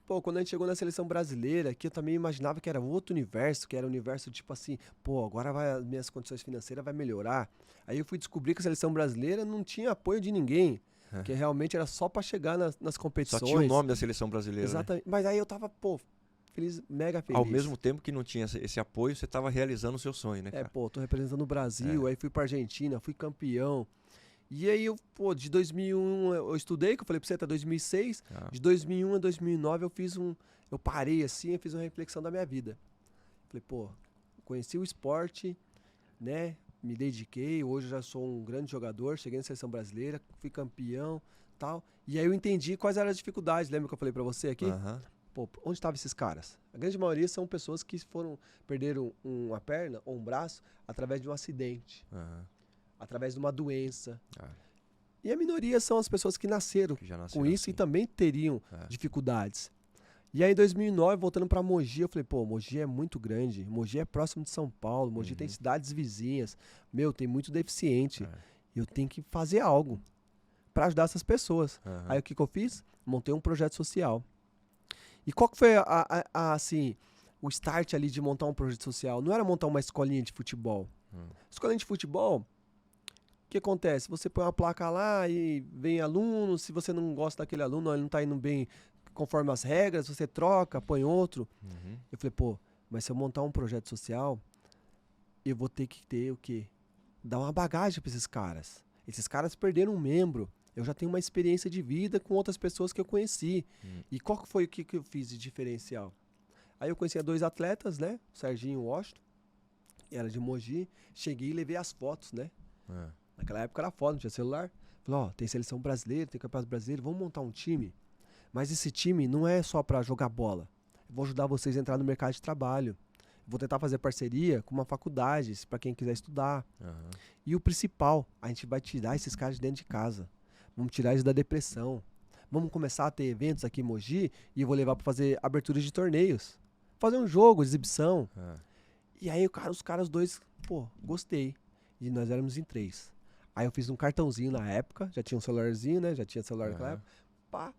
pô, quando a gente chegou na seleção brasileira, que eu também imaginava que era outro universo, que era um universo tipo assim, pô, agora as minhas condições financeiras vai melhorar. Aí eu fui descobrir que a seleção brasileira não tinha apoio de ninguém, que realmente era só pra chegar nas Só competições. tinha o nome da seleção brasileira, né? Exatamente. Mas aí eu tava, pô, feliz, mega feliz. Ao mesmo tempo que não tinha esse apoio, você estava realizando o seu sonho, né, É, cara? pô, tô representando o Brasil, aí fui pra Argentina, fui campeão. E aí pô, de 2001 eu estudei, que eu falei pra você, até 2006. Ah. De 2001 a 2009 eu parei assim, eu fiz uma reflexão da minha vida. Falei, pô, conheci o esporte, né? Me dediquei, hoje eu já sou um grande jogador, cheguei na seleção brasileira, fui campeão, tal. E aí eu entendi quais eram as dificuldades, lembra que eu falei pra você aqui? Aham. Pô, onde estavam esses caras? A grande maioria são pessoas que perderam uma perna ou um braço através de um acidente, Aham. através de uma doença. Ah, E a minoria são as pessoas que nasceram que já com nasceram isso assim. e também teriam É. dificuldades. E aí em 2009, voltando pra Mogi, eu falei, pô, Mogi é muito grande, Mogi é próximo de São Paulo, Mogi tem cidades vizinhas, meu, tem muito deficiente, É. eu tenho que fazer algo pra ajudar essas pessoas. Aham. Aí o que eu fiz? Montei um projeto social. E qual que foi assim, o start ali de montar um projeto social? Não era montar uma escolinha de futebol. Escolinha de futebol, o que acontece? Você põe uma placa lá e vem aluno, se você não gosta daquele aluno, ele não tá indo bem conforme as regras, você troca, põe outro. Uhum. Eu falei, pô, mas se eu montar um projeto social, eu vou ter que ter o quê? Dar uma bagagem pra esses caras. Esses caras perderam um membro. Eu já tenho uma experiência de vida com outras pessoas que eu conheci. E qual que foi o que eu fiz de diferencial? Aí eu conhecia 2 atletas, né? O Serginho e o Washington. Era de Mogi. Cheguei e levei as fotos, né? É. Naquela época era foto, não tinha celular. Falei, ó, tem seleção brasileira, tem campeonato brasileiro, vamos montar um time. Mas esse time não é só pra jogar bola. Eu vou ajudar vocês a entrar no mercado de trabalho. Eu vou tentar fazer parceria com uma faculdade, pra quem quiser estudar. Aham. E o principal, a gente vai tirar esses caras de dentro de casa. Vamos tirar eles da depressão. Vamos começar a ter eventos aqui em Mogi e eu vou levar pra fazer aberturas de torneios. Fazer um jogo, exibição. É. E aí os caras dois, pô, gostei. E nós éramos em 3. Aí eu fiz um cartãozinho na época, já tinha um celularzinho, né? Já tinha celular naquela Aham. época. Pá.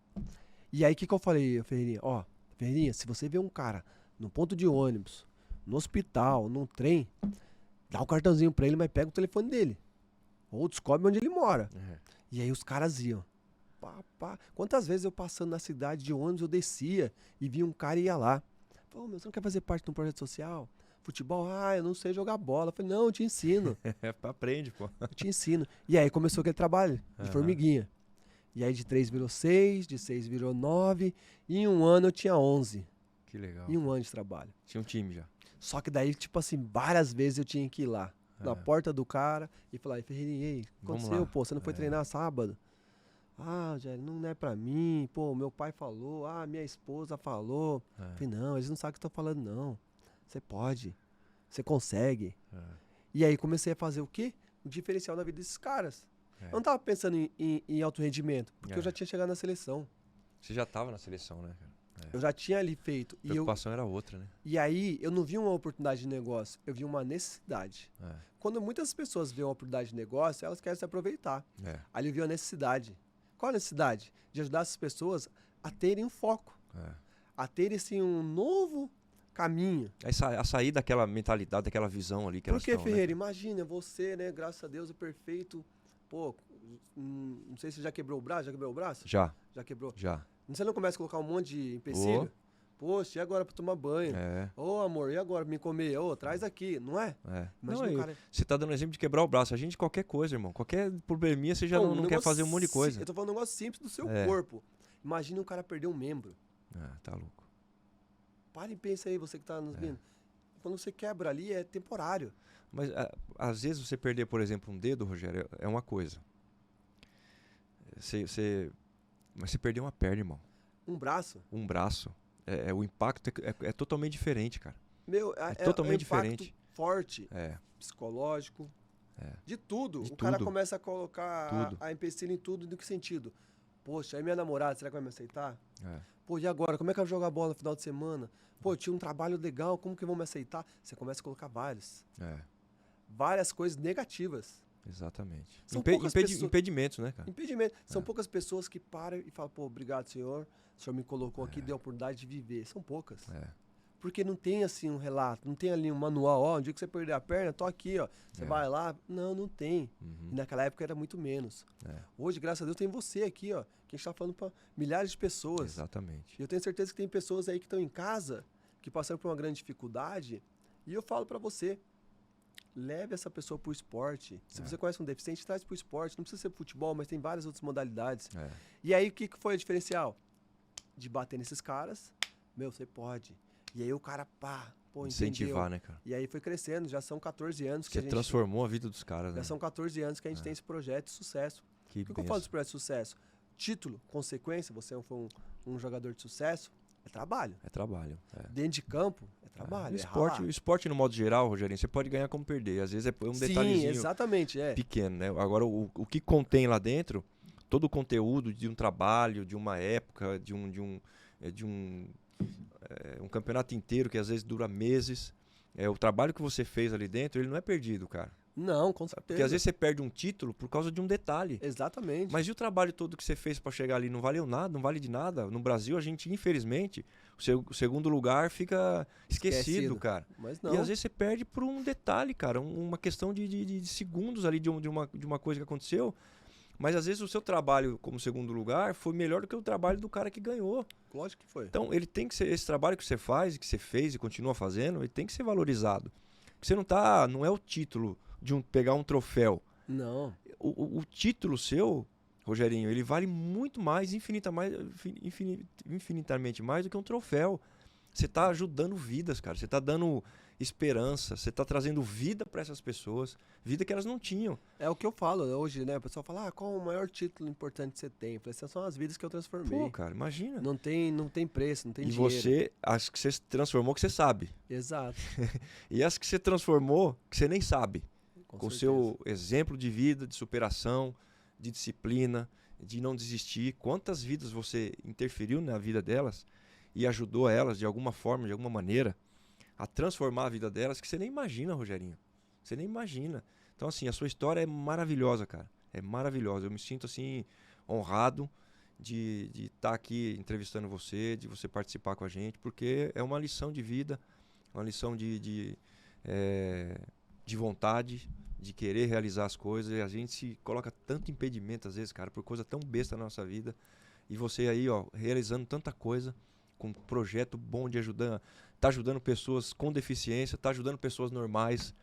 E aí o que eu falei, Ferreirinha? Ó, Ferreirinha, se você vê um cara no ponto de ônibus, no hospital, num trem, dá o cartãozinho pra ele, mas pega o telefone dele. Ou descobre onde ele mora. É. E aí os caras iam. Pá, pá. Quantas vezes eu passando na cidade de ônibus, eu descia e via um cara e ia lá. Pô, meu, você não quer fazer parte de um projeto social? Futebol? Ah, eu não sei jogar bola. Eu falei, não, eu te ensino. Aprende, pô. Eu te ensino. E aí começou aquele trabalho de Aham. formiguinha. E aí de 3 virou 6, de 6 virou 9. E em um ano eu tinha 11. Que legal. Em um ano de trabalho. Tinha um time já. Só que daí, tipo assim, várias vezes eu tinha que ir lá. Na porta do cara e falar, ei, Ferreirinha, ei, o que Vamos aconteceu, lá. pô? Você não foi treinar sábado? Ah, Jair, não é pra mim. Pô, meu pai falou. Ah, minha esposa falou. É. Falei, não, eles não sabem o que eu tô falando, não. Você pode. Você consegue. É. E aí comecei a fazer o quê? O diferencial na vida desses caras. É. Eu não tava pensando em alto rendimento, porque É. eu já tinha chegado na seleção. Você já tava na seleção, né, cara? Eu já tinha ali feito. A preocupação era outra, né? E aí eu não vi uma oportunidade de negócio, eu vi uma necessidade. É. Quando muitas pessoas veem uma oportunidade de negócio, elas querem se aproveitar. É. Ali eu vi uma necessidade. Qual a necessidade? De ajudar essas pessoas a terem um foco, É. a terem assim, um novo caminho. Aí a sair daquela mentalidade, daquela visão ali que elas Porque, estão, né? Ferreira, imagina, você, né, graças a Deus, é perfeito. Pô, não sei se você já quebrou o braço, já quebrou o braço? Já, Já quebrou. já. Você não começa a colocar um monte de empecilho? Poxa, e agora pra tomar banho? É, Ô, amor, e agora pra me comer? Ô, traz aqui, não é? é. Imagina Não, o cara... você tá dando exemplo de quebrar o braço. A gente, qualquer coisa, irmão. Qualquer probleminha, você já Pô, não um quer negócio fazer um monte de coisa. Eu tô falando um negócio simples do seu É. corpo. Imagina um cara perder um membro. Tá louco. Para e pensa aí, você que tá nos vendo. Quando você quebra ali, é temporário. Mas às vezes você perder, por exemplo, um dedo, Rogério, é uma coisa. Mas você perdeu uma perna, irmão. Um braço. Um braço. O impacto é totalmente diferente, cara. Meu, totalmente um impacto diferente. forte, É. psicológico, É. de tudo. De O cara tudo. começa a colocar Tudo. a empecilho em tudo. Em que sentido? Poxa, aí minha namorada, será que vai me aceitar? É. Pô, e agora? Como é que eu vou jogar bola no final de semana? Pô, eu tinha um trabalho legal, como que vão me aceitar? Você começa a colocar várias coisas negativas. Exatamente. São poucas pessoas... Impedimentos, né, cara? Impedimento. São poucas pessoas que param e falam, pô, obrigado, senhor. O senhor me colocou aqui, deu a oportunidade de viver. São poucas. Porque não tem, assim, um relato, não tem ali um manual. Ó, um dia que você perder a perna, tô aqui, ó. Você vai lá. Não tem. E naquela época era muito menos. Hoje, graças a Deus, tem você aqui, ó. Que a gente tá falando pra milhares de pessoas. Exatamente. E eu tenho certeza que tem pessoas aí que estão em casa, que passaram por uma grande dificuldade. E eu falo pra você, leve essa pessoa pro esporte. Se você conhece um deficiente, traz pro esporte. Não precisa ser futebol, mas tem várias outras modalidades. E aí, o que foi o diferencial? De bater nesses caras, você pode. E aí o cara, pô, incentivar, entendeu. né, cara? E aí foi crescendo, já são 14 anos que Você a gente... transformou a vida dos caras, né? Já são 14 anos que a gente tem esse projeto de sucesso. Que Por que eu falo desse projeto de sucesso? Título, consequência, você foi um jogador de sucesso, é trabalho. É trabalho. Dentro de campo, é trabalho. O esporte, no modo geral, Rogerinho, você pode ganhar como perder. Às vezes é um detalhezinho exatamente, pequeno, né? Agora, o que contém lá dentro, todo o conteúdo de um trabalho, de uma época, de um campeonato inteiro que às vezes dura meses. O trabalho que você fez ali dentro, ele não é perdido, cara. Não, com certeza. Porque às vezes você perde um título por causa de um detalhe. Exatamente. Mas e o trabalho todo que você fez para chegar ali? Não valeu nada, não vale de nada. No Brasil, a gente, infelizmente, o segundo lugar fica esquecido, cara. Mas não. E às vezes você perde por um detalhe, cara. Uma questão de segundos ali de uma coisa que aconteceu. Mas às vezes o seu trabalho como segundo lugar foi melhor do que o trabalho do cara que ganhou. Lógico que foi. Então, ele tem que ser, esse trabalho que você faz, que você fez e continua fazendo, ele tem que ser valorizado. Porque você não é o título de pegar um troféu. Não. O título seu, Rogerinho, ele vale muito mais, infinitamente mais do que um troféu. Você está ajudando vidas, cara. Você está dando esperança, você está trazendo vida para essas pessoas, vida que elas não tinham. É o que eu falo hoje, né? O pessoal fala, qual o maior título importante que você tem? Eu falei, essas são as vidas que eu transformei. Pô, cara, imagina. Não tem preço, não tem e dinheiro. E você, as que você transformou, que você sabe. Exato. E as que você transformou, que você nem sabe. Com o certeza. seu exemplo de vida, de superação, de disciplina, de não desistir. Quantas vidas você interferiu na vida delas e ajudou elas de alguma forma, de alguma maneira, a transformar a vida delas, que você nem imagina, Rogerinho. Você nem imagina. Então, assim, a sua história é maravilhosa, cara. É maravilhosa. Eu me sinto, assim, honrado de estar aqui entrevistando você, de você participar com a gente, porque é uma lição de vida, uma lição de vontade, de querer realizar as coisas. E a gente se coloca tanto impedimento, às vezes, cara, por coisa tão besta na nossa vida. E você aí, ó, realizando tanta coisa, com um projeto bom de ajudar, tá ajudando pessoas com deficiência, tá ajudando pessoas normais,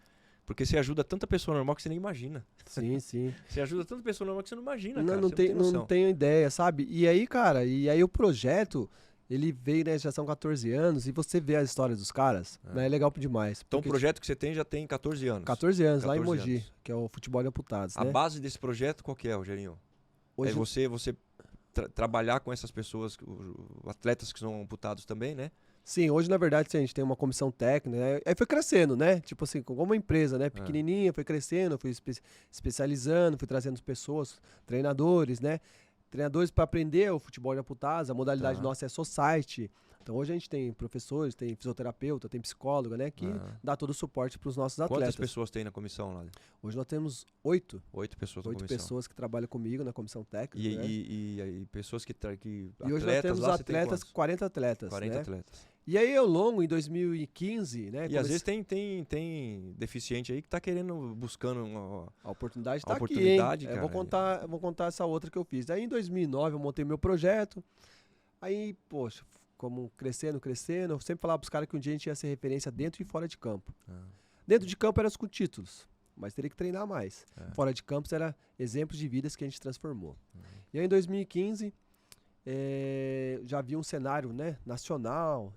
porque você ajuda tanta pessoa normal que você nem imagina. Sim, sim. Você ajuda tanta pessoa normal que você não imagina, não, cara. Não tenho ideia, sabe? E aí, cara, o projeto, ele veio, né, já são 14 anos, e você vê a história dos caras, né, é legal demais. Então o projeto que você tem já tem 14 anos. 14 anos, lá em Mogi, que é o Futebol de Amputados, né? A base desse projeto qual que é, Rogerinho? Hoje... É você trabalhar com essas pessoas, atletas que são amputados também, né? Sim, hoje na verdade a gente tem uma comissão técnica, né? Aí foi crescendo, né? Tipo assim, como uma empresa, né? Pequenininha, foi crescendo, fui especializando, fui trazendo pessoas, treinadores, né? Treinadores para aprender o futebol de amputados, a modalidade nossa é society. Então hoje a gente tem professores, tem fisioterapeuta, tem psicóloga, né? Que dá todo o suporte para os nossos atletas. Quantas pessoas tem na comissão lá? Hoje nós temos 8. 8 pessoas na comissão. 8 pessoas que trabalham comigo na comissão técnica. E pessoas que e hoje nós temos atletas, 40 atletas. 40 né? atletas. E aí, ao longo, em 2015, né? E às vezes tem deficiente aí que tá querendo, buscando a oportunidade tá oportunidade, aqui, hein? Cara. Eu vou contar essa outra que eu fiz. Aí, em 2009, eu montei meu projeto. Aí, poxa, como crescendo, eu sempre falava pros caras que um dia a gente ia ser referência dentro e fora de campo. Dentro de campo era com títulos, mas teria que treinar mais. Fora de campo era exemplos de vidas que a gente transformou. E aí, em 2015, já vi um cenário, né, nacional.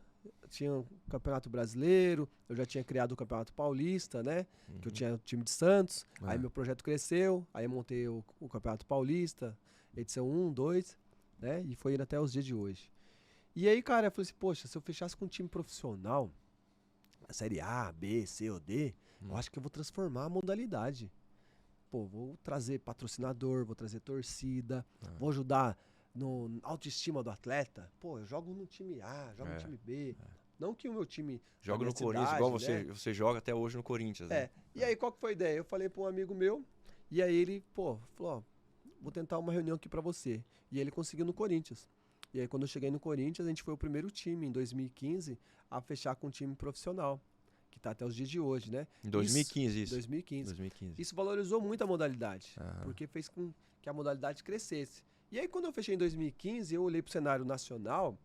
Tinha o Campeonato Brasileiro, eu já tinha criado o Campeonato Paulista, né? Que eu tinha o time de Santos. Aí meu projeto cresceu, aí eu montei o Campeonato Paulista, edição 1, 2, né? E foi indo até os dias de hoje. E aí, cara, eu falei assim, poxa, se eu fechasse com um time profissional, a Série A, B, C ou D, eu acho que eu vou transformar a modalidade. Pô, vou trazer patrocinador, vou trazer torcida, vou ajudar no autoestima do atleta. Pô, eu jogo no time A, jogo no time B. Não que o meu time... Joga no minha Corinthians, cidade, igual né? você joga até hoje no Corinthians, né? E aí, qual que foi a ideia? Eu falei para um amigo meu, e aí ele, pô, falou, ó, vou tentar uma reunião aqui para você. E ele conseguiu no Corinthians. E aí, quando eu cheguei no Corinthians, a gente foi o primeiro time, em 2015, a fechar com um time profissional, que tá até os dias de hoje, né? Em 2015 isso? 2015. 2015. Isso valorizou muito a modalidade, Aham. porque fez com que a modalidade crescesse. E aí, quando eu fechei em 2015, eu olhei pro cenário nacional,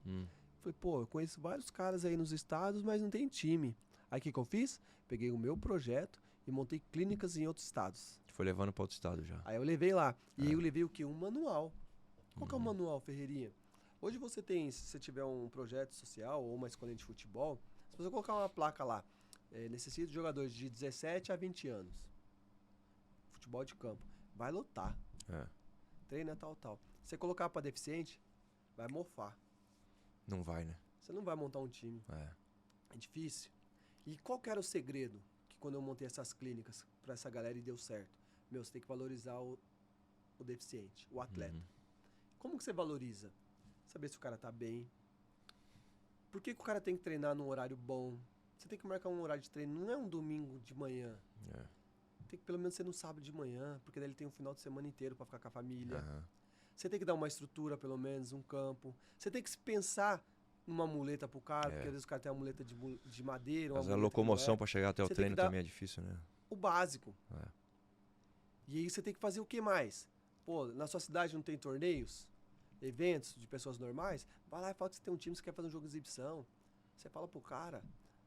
falei, pô, eu conheço vários caras aí nos estados, mas não tem time. Aí o que eu fiz? Peguei o meu projeto e montei clínicas em outros estados. Foi levando para outro estado já. Aí eu levei lá. E aí eu levei o quê? Um manual. Qual que é o manual, Ferreirinha? Hoje você tem, se você tiver um projeto social ou uma escolinha de futebol, se você colocar uma placa lá, necessita de jogadores de 17 a 20 anos. Futebol de campo. Vai lotar. Treina tal. Se você colocar para deficiente, vai mofar. Não vai, né? Você não vai montar um time. É difícil. E qual que era o segredo que quando eu montei essas clínicas para essa galera e deu certo? Meu, você tem que valorizar o deficiente, o atleta. Como que você valoriza? Saber se o cara tá bem. Por que o cara tem que treinar num horário bom? Você tem que marcar um horário de treino. Não é um domingo de manhã. Tem que pelo menos ser no sábado de manhã, porque daí ele tem um final de semana inteiro para ficar com a família. Você tem que dar uma estrutura, pelo menos, um campo. Você tem que se pensar numa muleta pro cara, porque às vezes o cara tem uma muleta de madeira. Mas a locomoção para chegar até o treino também é difícil, né? O básico. E aí você tem que fazer o que mais? Pô, na sua cidade não tem torneios? Eventos de pessoas normais? Vai lá e fala que você tem um time que você quer fazer um jogo de exibição. Você fala pro cara.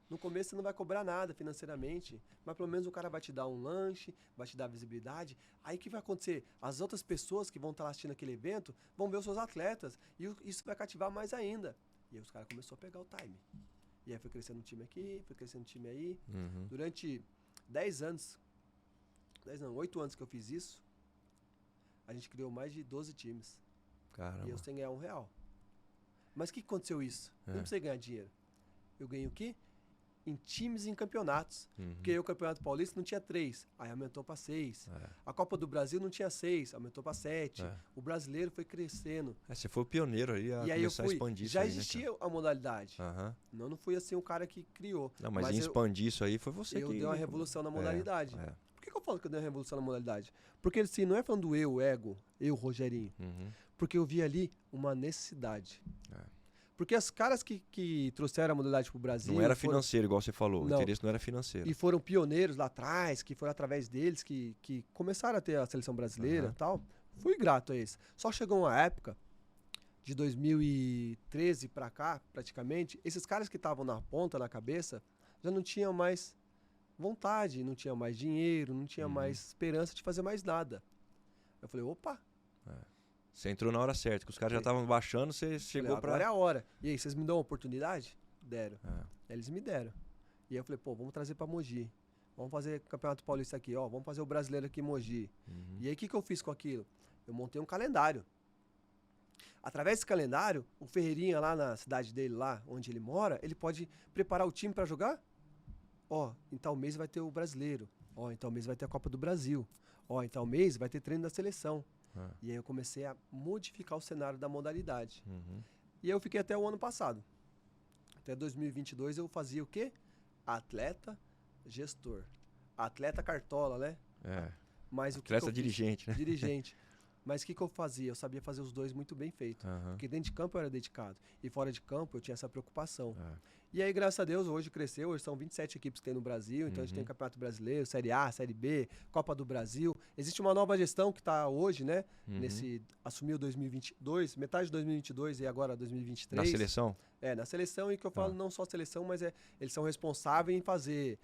No começo você não vai cobrar nada financeiramente, mas pelo menos o cara vai te dar um lanche, vai te dar visibilidade. Aí o que vai acontecer? As outras pessoas que vão estar assistindo aquele evento vão ver os seus atletas e isso vai cativar mais ainda. E aí os caras começaram a pegar o time. E aí foi crescendo um time aqui, foi crescendo um time aí. Durante 10 anos, 8 anos que eu fiz isso, a gente criou mais de 12 times. Caramba. E eu sem ganhar R$1. Mas o que aconteceu isso? Eu não precisei ganhar dinheiro. Eu ganhei o quê? Em times e em campeonatos. Porque aí o Campeonato Paulista não tinha 3, aí aumentou para 6. A Copa do Brasil não tinha 6, aumentou para 7. O brasileiro foi crescendo. Você foi o pioneiro aí a começar a expandir isso já aí, existia né, a modalidade. Não fui assim o cara que criou. Não, mas em expandir isso aí foi você que... Eu dei uma revolução na modalidade. Por que eu falo que eu dei uma revolução na modalidade? Porque assim, não é falando do eu, ego, eu, Rogerinho. Porque eu vi ali uma necessidade. Porque os caras que trouxeram a modalidade pro Brasil... Não era financeiro, igual você falou. O interesse não era financeiro. E foram pioneiros lá atrás, que foram através deles que começaram a ter a seleção brasileira e tal. Fui grato a eles. Só chegou uma época, de 2013 pra cá, praticamente, esses caras que estavam na ponta, na cabeça, já não tinham mais vontade, não tinham mais dinheiro, não tinha mais esperança de fazer mais nada. Eu falei, opa... Você entrou na hora certa, que os caras já estavam baixando, você chegou falei, pra... Agora é a hora. E aí, vocês me dão uma oportunidade? Deram. Eles me deram. E aí eu falei, pô, vamos trazer pra Mogi. Vamos fazer Campeonato Paulista aqui, ó. Vamos fazer o Brasileiro aqui em Mogi. E aí, o que eu fiz com aquilo? Eu montei um calendário. Através desse calendário, o Ferreirinha lá na cidade dele, lá onde ele mora, ele pode preparar o time pra jogar. Ó, em tal mês vai ter o Brasileiro. Ó, em tal mês vai ter a Copa do Brasil. Ó, em tal mês vai ter treino da seleção. E aí eu comecei a modificar o cenário da modalidade. E aí eu fiquei até o ano passado. Até 2022 eu fazia o quê? Atleta, gestor. Atleta cartola, né? Mas atleta dirigente, né? Dirigente. Mas o que eu fazia? Eu sabia fazer os dois muito bem feito. Porque dentro de campo eu era dedicado. E fora de campo eu tinha essa preocupação. E aí, graças a Deus, hoje cresceu. Hoje são 27 equipes que tem no Brasil. Então a gente tem Campeonato Brasileiro, Série A, Série B, Copa do Brasil. Existe uma nova gestão que está hoje, né? Assumiu 2022, metade de 2022 e agora 2023. Na seleção? Na seleção. E que eu falo não só seleção, mas eles são responsáveis em fazer...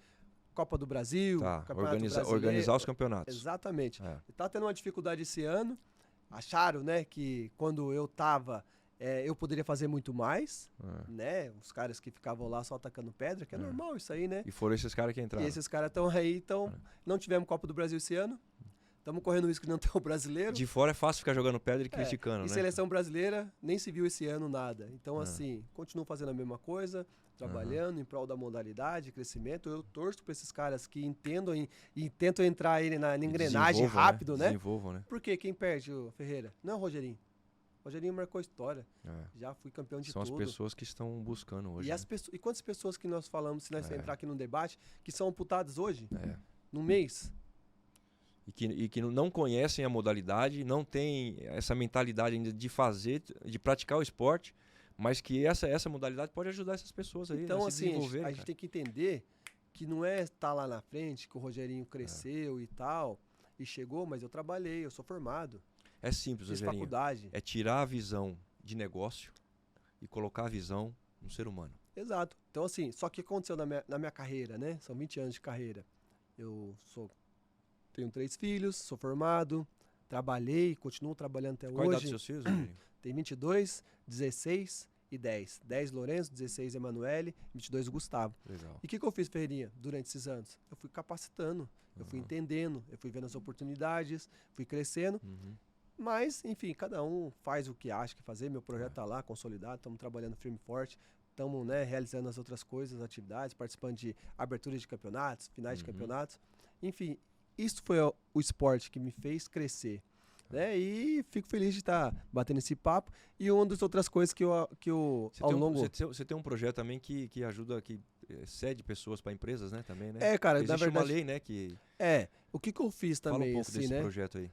Copa do Brasil, Campeonato Brasileiro. Organizar os campeonatos. Exatamente. Tá tendo uma dificuldade esse ano. Acharam, né, que quando eu tava, eu poderia fazer muito mais, né? Os caras que ficavam lá só atacando pedra, que é normal isso aí, né? E foram esses caras que entraram. E esses caras estão aí, então não tivemos Copa do Brasil esse ano. Estamos correndo o risco de não ter o brasileiro. De fora é fácil ficar jogando pedra e criticando, né? E seleção brasileira nem se viu esse ano nada. Então, assim, continuo fazendo a mesma coisa, trabalhando em prol da modalidade, crescimento. Eu torço para esses caras que entendam e tentam entrar aí na engrenagem rápido, né? Desenvolvam, né? Porque quem perde, o Ferreira? Não é o Rogerinho. Rogerinho marcou história. É. Já fui campeão de São tudo. as pessoas que estão buscando hoje. E, as e quantas pessoas que nós falamos, se nós É. entrar aqui num debate, que são amputadas hoje, É. num mês? E que não conhecem a modalidade, não tem essa mentalidade ainda de fazer, de praticar o esporte, mas que essa modalidade pode ajudar essas pessoas aí Então, a se assim, desenvolverem. a gente tem que entender que não é estar lá na frente, que o Rogerinho cresceu e tal, e chegou, mas eu trabalhei, eu sou formado, É simples, fiz Rogerinho. faculdade. É tirar a visão de negócio e colocar a visão no ser humano. Exato. Então, assim, só que aconteceu na minha carreira, né? São 20 anos de carreira. Tenho 3 filhos, sou formado, trabalhei, continuo trabalhando até Qual a idade hoje. dos seus filhos, Rogerinho? Tem 22, 16 e 10. 10 Lourenço, 16 Emanuele, 22 Gustavo. Legal. E o que eu fiz, Ferreirinha, durante esses anos? Eu fui capacitando, eu fui entendendo, eu fui vendo as oportunidades, fui crescendo. Uhum. Mas, enfim, cada um faz o que acha que fazer. Meu projeto está lá, consolidado, estamos trabalhando firme e forte. Estamos, né, realizando as outras coisas, atividades, participando de abertura de campeonatos, finais de campeonatos. Enfim, isso foi o esporte que me fez crescer. Né? E fico feliz de estar batendo esse papo. E uma das outras coisas que eu ao longo... Você tem um projeto também que ajuda, que cede pessoas para empresas, né? Também, né? É, cara, existe na verdade... uma lei, né? Que o que eu fiz também, fala um pouco assim, desse né? projeto aí.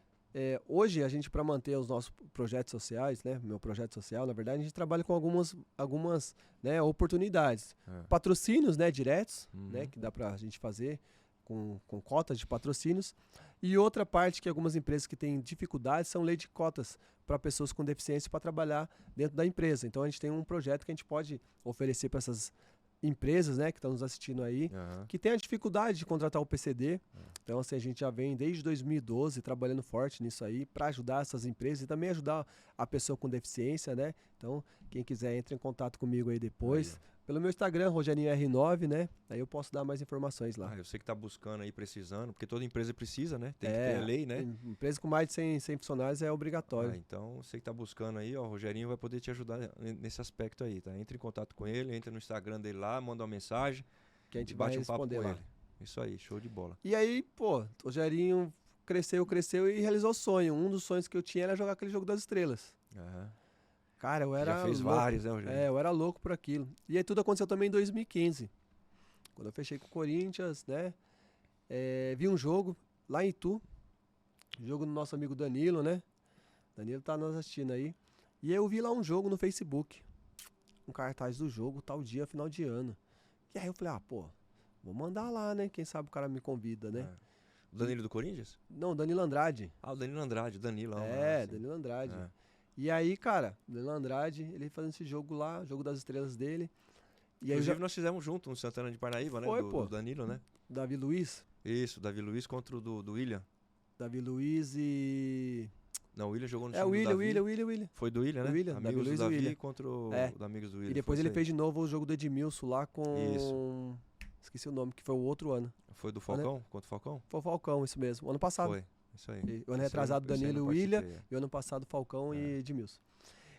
Hoje, a gente, para manter os nossos projetos sociais, né? Meu projeto social, na verdade, a gente trabalha com algumas né, oportunidades. Patrocínios, né? Diretos, né? Que dá para a gente fazer com cotas de patrocínios. E outra parte que algumas empresas que têm dificuldades são lei de cotas para pessoas com deficiência para trabalhar dentro da empresa. Então, a gente tem um projeto que a gente pode oferecer para essas empresas, né, que estão nos assistindo aí, que tem a dificuldade de contratar o PCD. Então, assim, a gente já vem desde 2012 trabalhando forte nisso aí para ajudar essas empresas e também ajudar a pessoa com deficiência, né? Então, quem quiser, entre em contato comigo aí depois. Pelo meu Instagram, RogerinhoR9, né? Aí eu posso dar mais informações lá. Eu sei que tá buscando aí, precisando, porque toda empresa precisa, né? Tem que ter a lei, né? Empresa com mais de 100 funcionários é obrigatório. Então, você que tá buscando aí, ó, o Rogerinho vai poder te ajudar nesse aspecto aí, tá? Entre em contato com ele, entra no Instagram dele lá, manda uma mensagem, que a gente bate vai um papo com lá. ele. Isso aí, show de bola. E aí, pô, o Rogerinho cresceu e realizou o sonho. Um dos sonhos que eu tinha era jogar aquele jogo das estrelas. Cara, eu era já fez louco. vários, né, Rogerinho? Eu era louco por aquilo. E aí tudo aconteceu também em 2015. Quando eu fechei com o Corinthians, né? Vi um jogo lá em Itu. Jogo do nosso amigo Danilo, né? Danilo tá nos assistindo aí. E aí eu vi lá um jogo no Facebook. Um cartaz do jogo, tal dia, final de ano. E aí eu falei, vou mandar lá, né? Quem sabe o cara me convida, né? O Danilo do Corinthians? Não, Danilo Andrade. O Danilo Andrade, Danilo. Danilo Andrade. E aí, cara, Danilo Andrade, ele fazendo esse jogo lá, jogo das estrelas dele. E Inclusive, nós fizemos junto um Santana de Parnaíba, né? Do Danilo, né? Davi Luiz. Isso, Davi Luiz contra o do William. Davi Luiz e... Não, o William jogou no time o do Davi. William. Foi do William, né? William, Amigos Davi Luiz do Davi e William. contra o Amigos do William. E depois ele fez de novo o jogo do Edmilson lá com... Isso. Esqueci o nome, que foi o outro ano. Foi do Falcão? Contra o Falcão? Foi o Falcão, isso mesmo. Ano passado. Foi, isso aí. O ano retrasado, Danilo e William. E o ano passado, Falcão e Edmilson.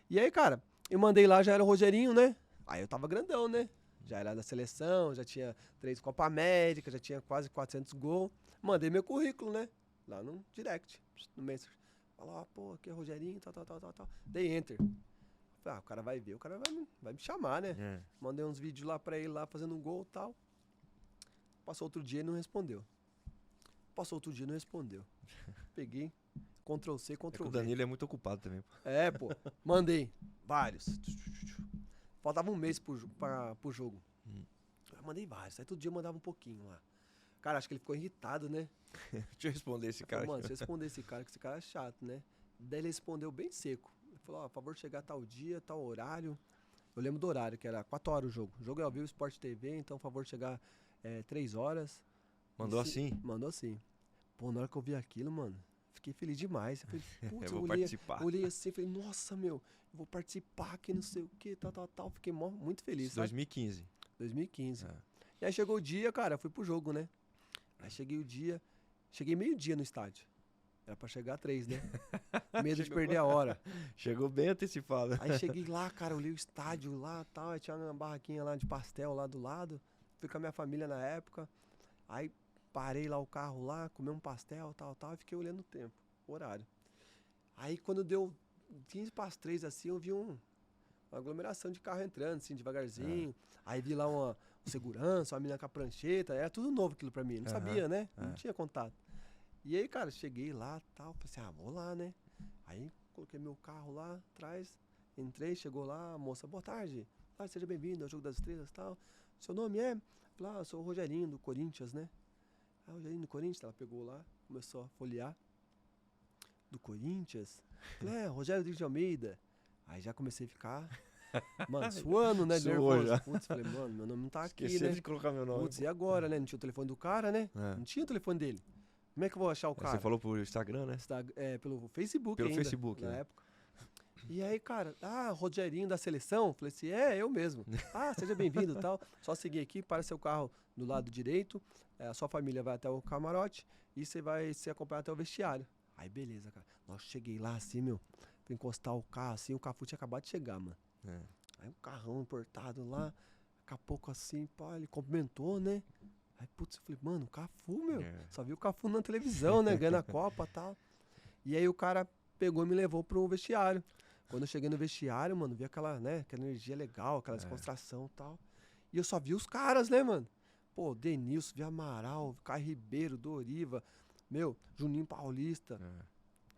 E E aí, cara, eu mandei lá, já era o Rogerinho, né? Aí eu tava grandão, né? Já era da seleção, já tinha 3 Copa América, já tinha quase 400 gols. Mandei meu currículo, né? Lá no direct, no Messenger. Falou, pô, aqui é o Rogerinho, tal. Dei enter. Falei, o cara vai ver, o cara vai me chamar, né? Mandei uns vídeos lá pra ele, lá fazendo um gol e tal. Passou outro dia e não respondeu. Peguei, Ctrl+C, Ctrl+V. O Danilo é muito ocupado também. Mandei vários. Faltava um mês pro jogo. Eu mandei vários, aí todo dia eu mandava um pouquinho lá. Cara, acho que ele ficou irritado, né? Deixa eu responder esse cara. Mano, se eu responder esse cara, que esse cara é chato, né? Daí ele respondeu bem seco. Ele falou, por favor, chegar tal dia, tal horário. Eu lembro do horário, que era 4 horas o jogo. O jogo é ao vivo, Sport TV, então, por favor, chegar 3 horas. Mandou assim? Mandou assim. Pô, na hora que eu vi aquilo, mano, fiquei feliz demais. Eu falei, putz, eu vou participar. Olhei assim, falei, nossa, meu, eu vou participar aqui, não sei o que, tal. Fiquei muito feliz, 2015. 2015. E aí chegou o dia, cara, fui pro jogo, né? Aí cheguei meio-dia no estádio. Era pra chegar 3, né? Medo de perder a hora. Chegou bem antecipado. Aí cheguei lá, cara, olhei o estádio lá e tal. Aí tinha uma barraquinha lá de pastel lá do lado. Fui com a minha família na época. Aí parei lá o carro lá, comi um pastel, tal. E fiquei olhando o tempo, o horário. Aí quando deu 15 para as 3, assim, eu vi uma aglomeração de carro entrando, assim, devagarzinho. Aí vi lá um segurança, uma menina com a prancheta. Era tudo novo aquilo pra mim. Não sabia, né? Não tinha contato. E aí, cara, cheguei lá e tal. Falei assim, vou lá, né? Aí coloquei meu carro lá atrás. Entrei, chegou lá, a moça, boa tarde. Seja bem-vindo ao Jogo das Estrelas e tal. Seu nome é? Falei, eu sou o Rogerinho, do Corinthians, né? Rogerinho do Corinthians. Ela pegou lá, começou a folhear. Do Corinthians? Falei, Rogério de Almeida. Aí já comecei a ficar, mano, suando, né? Nervoso. Putz, falei, mano, meu nome não tá aqui, né? De colocar meu nome. Putz, e agora, né? Não tinha o telefone do cara, né? Não tinha o telefone dele. Como é que eu vou achar o cara? Você falou por Instagram, né? Pelo Facebook Pelo ainda, Facebook, na época. E aí, cara, Rogerinho da seleção? Falei assim, eu mesmo. Seja bem-vindo e tal. Só seguir aqui, para seu carro do lado direito, a sua família vai até o camarote e você vai ser acompanhado até o vestiário. Aí, beleza, cara. Nossa, cheguei lá assim, fui encostar o carro assim, o Cafu tinha acabado de chegar, mano. Aí um carrão importado lá, daqui a pouco assim, pá, ele cumprimentou, né? Aí, putz, eu falei, mano, o Cafu, só vi o Cafu na televisão, né? Ganhando a Copa e tal. E aí o cara pegou e me levou pro vestiário. Quando eu cheguei no vestiário, mano, vi aquela energia legal, aquela descontração e tal. E eu só vi os caras, né, mano? Pô, Denilson, vi Amaral, Caio Ribeiro, Doriva, Juninho Paulista,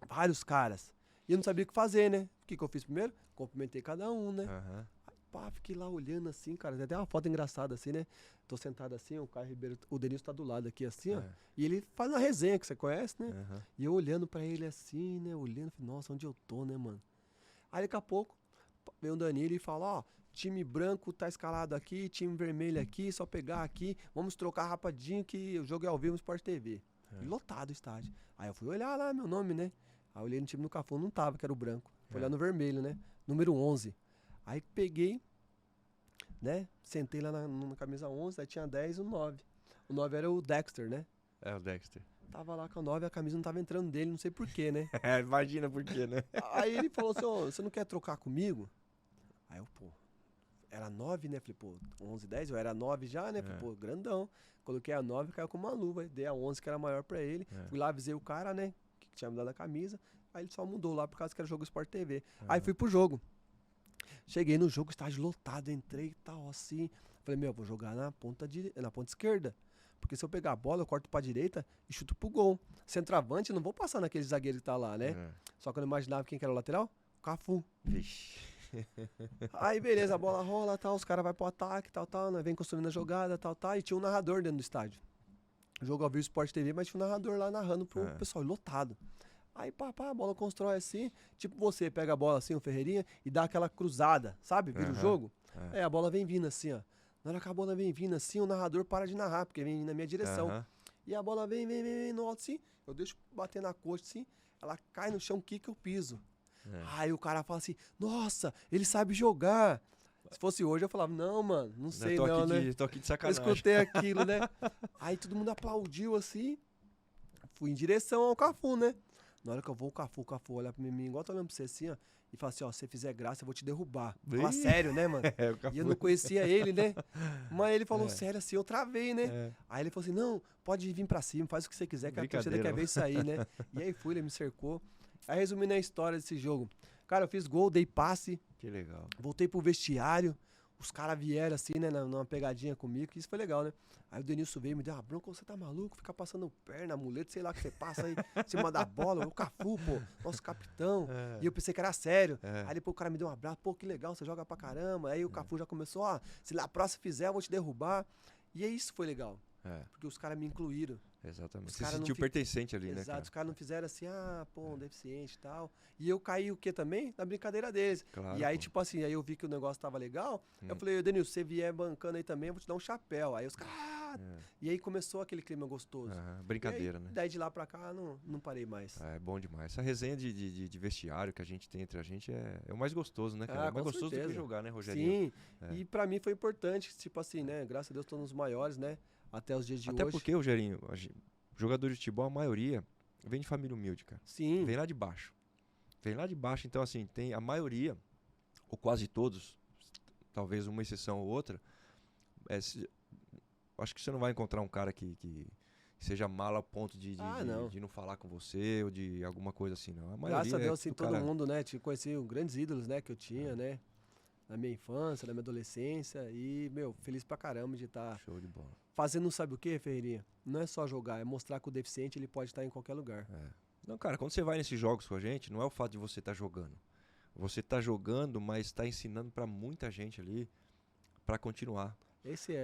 vários caras. E eu não sabia o que fazer, né? O que eu fiz primeiro? Cumprimentei cada um, né? Aí, pá, fiquei lá olhando assim, cara. Tem até uma foto engraçada assim, né? Tô sentado assim, o Caio Ribeiro, o Denilson tá do lado aqui assim, ó. E ele faz uma resenha que você conhece, né? E eu olhando pra ele assim, né? Olhando, falei, nossa, onde eu tô, né, mano? Aí daqui a pouco, veio o Danilo e fala, time branco tá escalado aqui, time vermelho aqui, só pegar aqui, vamos trocar rapidinho que o jogo é ao vivo no Sport TV. E lotado o estádio. Aí eu fui olhar lá meu nome, né? Aí eu olhei no time do Cafu, não tava, que era o branco. Fui olhar no vermelho, né? Número 11. Aí peguei, né? Sentei lá na camisa 11, aí tinha 10 e o 9. O 9 era o Dexter, né? O Dexter. Tava lá com o 9, a camisa não tava entrando dele, não sei porquê, né? Imagina por quê, né? Aí ele falou assim, você não quer trocar comigo? Aí eu, era 9, né? Falei, 11, 10, eu era 9 já, né? Falei, grandão. Coloquei a 9, caiu com uma luva. Dei a 11, que era maior pra ele. Fui lá, avisei o cara, né? Que tinha me dado a camisa. Aí ele só mudou lá por causa que era jogo Sport TV. Aí fui pro jogo. Cheguei no jogo, estádio lotado, entrei e tal, assim. Falei, vou jogar na ponta esquerda. Porque se eu pegar a bola, eu corto pra direita e chuto pro gol. Centroavante, não vou passar naquele zagueiro que tá lá, né? Só que eu não imaginava quem que era o lateral. Cafu. Vixe. Aí, beleza, a bola rola, tal, os caras vão pro ataque, tal, né? Vem construindo a jogada, tal. E tinha um narrador dentro do estádio. O jogo ao vivo Sport TV, mas tinha um narrador lá narrando pro pessoal, lotado. Aí, a bola constrói assim, tipo você pega a bola assim, o Ferreirinha, e dá aquela cruzada, sabe? Vira o jogo. Aí a bola vem vindo assim, ó. Na hora que a bola vem vindo assim, o narrador para de narrar, porque vem na minha direção. E a bola vem no alto assim, eu deixo bater na coxa assim, ela cai no chão, quica o piso. Aí o cara fala assim, nossa, ele sabe jogar. Se fosse hoje, eu falava, não, mano, não sei não, né? Tô aqui de sacanagem. Eu escutei aquilo, né? Aí todo mundo aplaudiu assim, fui em direção ao Cafu, né? Na hora que eu vou, o Cafu olha pra mim, igual tô olhando pra você assim, ó, e fala assim, se você fizer graça, eu vou te derrubar. Fala sério, né, mano? E eu não conhecia ele, né? Mas ele falou sério assim, eu travei, né? Aí ele falou assim, não, pode vir pra cima, faz o que você quiser, que a torcida quer ver isso aí, né? E aí ele me cercou. Aí resumindo a história desse jogo. Cara, eu fiz gol, dei passe. Que legal. Voltei pro vestiário. Os caras vieram assim, né, numa pegadinha comigo, que isso foi legal, né? Aí o Denilson veio, me deu uma bronca, você tá maluco? Fica passando perna, muleta, sei lá que você passa aí, em cima da bola, o Cafu, nosso capitão. E eu pensei que era sério. Aí depois o cara me deu um abraço, que legal, você joga pra caramba. Aí o Cafu já começou, se lá a próxima fizer, eu vou te derrubar. E aí isso foi legal. Porque os caras me incluíram. Exatamente. Você se sentiu pertencente ali, né? Exato, os caras não fizeram assim, um deficiente e tal. E eu caí o quê também? Na brincadeira deles. Claro, e aí, tipo assim, aí eu vi que o negócio tava legal. Eu falei, Denilson, se você vier bancando aí também, eu vou te dar um chapéu. Aí os caras. E aí começou aquele clima gostoso. Brincadeira, aí, né? Daí de lá pra cá, não parei mais. É bom demais. Essa resenha de vestiário que a gente tem entre a gente é o mais gostoso, né, cara? É mais gostoso do que jogar, né, Rogerinho? Sim. E pra mim foi importante, tipo assim, né? Graças a Deus, tô nos maiores, né? Até os dias de hoje. Até porque, Rogerinho, jogador de futebol, a maioria vem de família humilde, cara. Sim. Vem lá de baixo. Então, assim, tem a maioria, ou quase todos, talvez uma exceção ou outra, acho que você não vai encontrar um cara que seja mala ao ponto não. de não falar com você ou de alguma coisa assim, não. A Graças a maioria Deus, assim, do todo cara- mundo, né? Conheci grandes ídolos, né? Que eu tinha, né? Na minha infância, na minha adolescência. E, meu, feliz pra caramba de estar Show de bola. fazendo, sabe o quê, Ferreirinha? Não é só jogar, é mostrar que o deficiente ele pode estar em qualquer lugar. É. Não, cara, quando você vai nesses jogos com a gente, não é o fato de você estar jogando. Você tá jogando, mas tá ensinando pra muita gente ali pra continuar,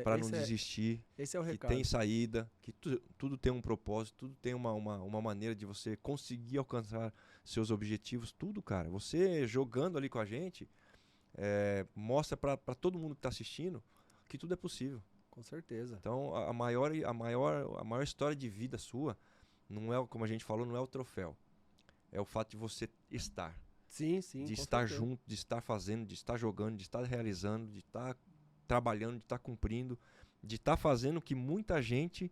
pra não desistir, Esse é o que recado. tem saída, que tudo tem um propósito, tudo tem uma maneira de você conseguir alcançar seus objetivos, tudo, cara. Você jogando ali com a gente, mostra pra todo mundo que tá assistindo que tudo é possível. Com certeza. Então, a maior história de vida sua, não é, como a gente falou, não é o troféu. É o fato de você estar. Sim, sim. De com estar certeza. junto, de estar fazendo, de estar jogando, de estar realizando, de estar trabalhando, de estar cumprindo, de estar fazendo o que muita gente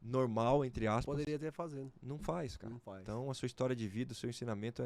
normal, entre aspas, Poderia ter fazendo. não faz, cara. Não faz. Então, a sua história de vida, o seu ensinamento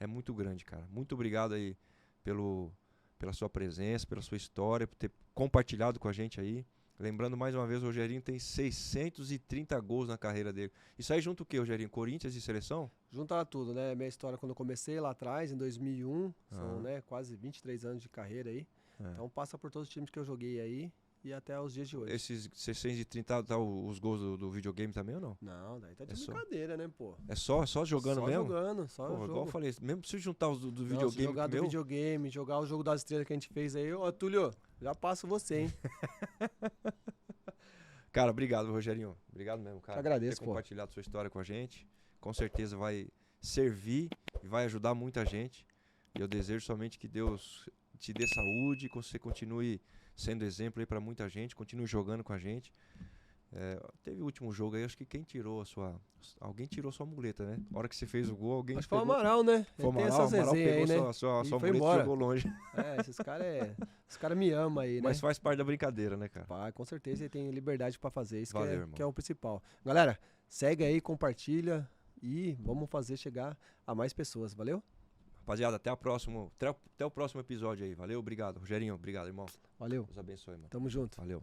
é muito grande, cara. Muito obrigado aí pela sua presença, pela sua história, por ter compartilhado com a gente aí. Lembrando mais uma vez, o Rogerinho tem 630 gols na carreira dele. Isso aí junto o quê, Rogerinho? Corinthians e seleção? Juntar tudo, né? Minha história quando eu comecei lá atrás, em 2001, são, Ah. né, quase 23 anos de carreira aí. É. Então passa por todos os times que eu joguei aí e até os dias de hoje. Esses 630 tá os gols do videogame também ou não? Não, daí tá de É só- brincadeira, né, pô? É só jogando Só mesmo? jogando, só Pô, jogo. igual eu falei, mesmo se juntar os do Não, se videogame jogar com o do meu, videogame, jogar o jogo das estrelas que a gente fez aí, ó, Túlio, já passo você, hein? cara, obrigado, Rogerinho. Obrigado mesmo, cara. Te agradeço, por ter pô. compartilhado sua história com a gente. Com certeza vai servir e vai ajudar muita gente. E eu desejo somente que Deus te dê saúde, que você continue sendo exemplo aí pra muita gente, continue jogando com a gente. Teve o último jogo aí, acho que quem tirou alguém tirou sua muleta, né? Na hora que você fez o gol, alguém Acho que foi o pegou. Amaral, né? Foi o Ele tem Amaral, essas o Amaral resenhas pegou aí, né? sua E muleta foi e embora. jogou longe. Esses caras me amam aí, né? Mas faz parte da brincadeira, né, cara? Pá, com certeza ele tem liberdade pra fazer, isso Valeu, irmão. que é o principal. Galera, segue aí, compartilha e vamos fazer chegar a mais pessoas, valeu? Rapaziada, até o próximo episódio aí. Valeu, obrigado. Rogerinho, obrigado, irmão. Valeu, Deus abençoe, mano. tamo junto. Valeu.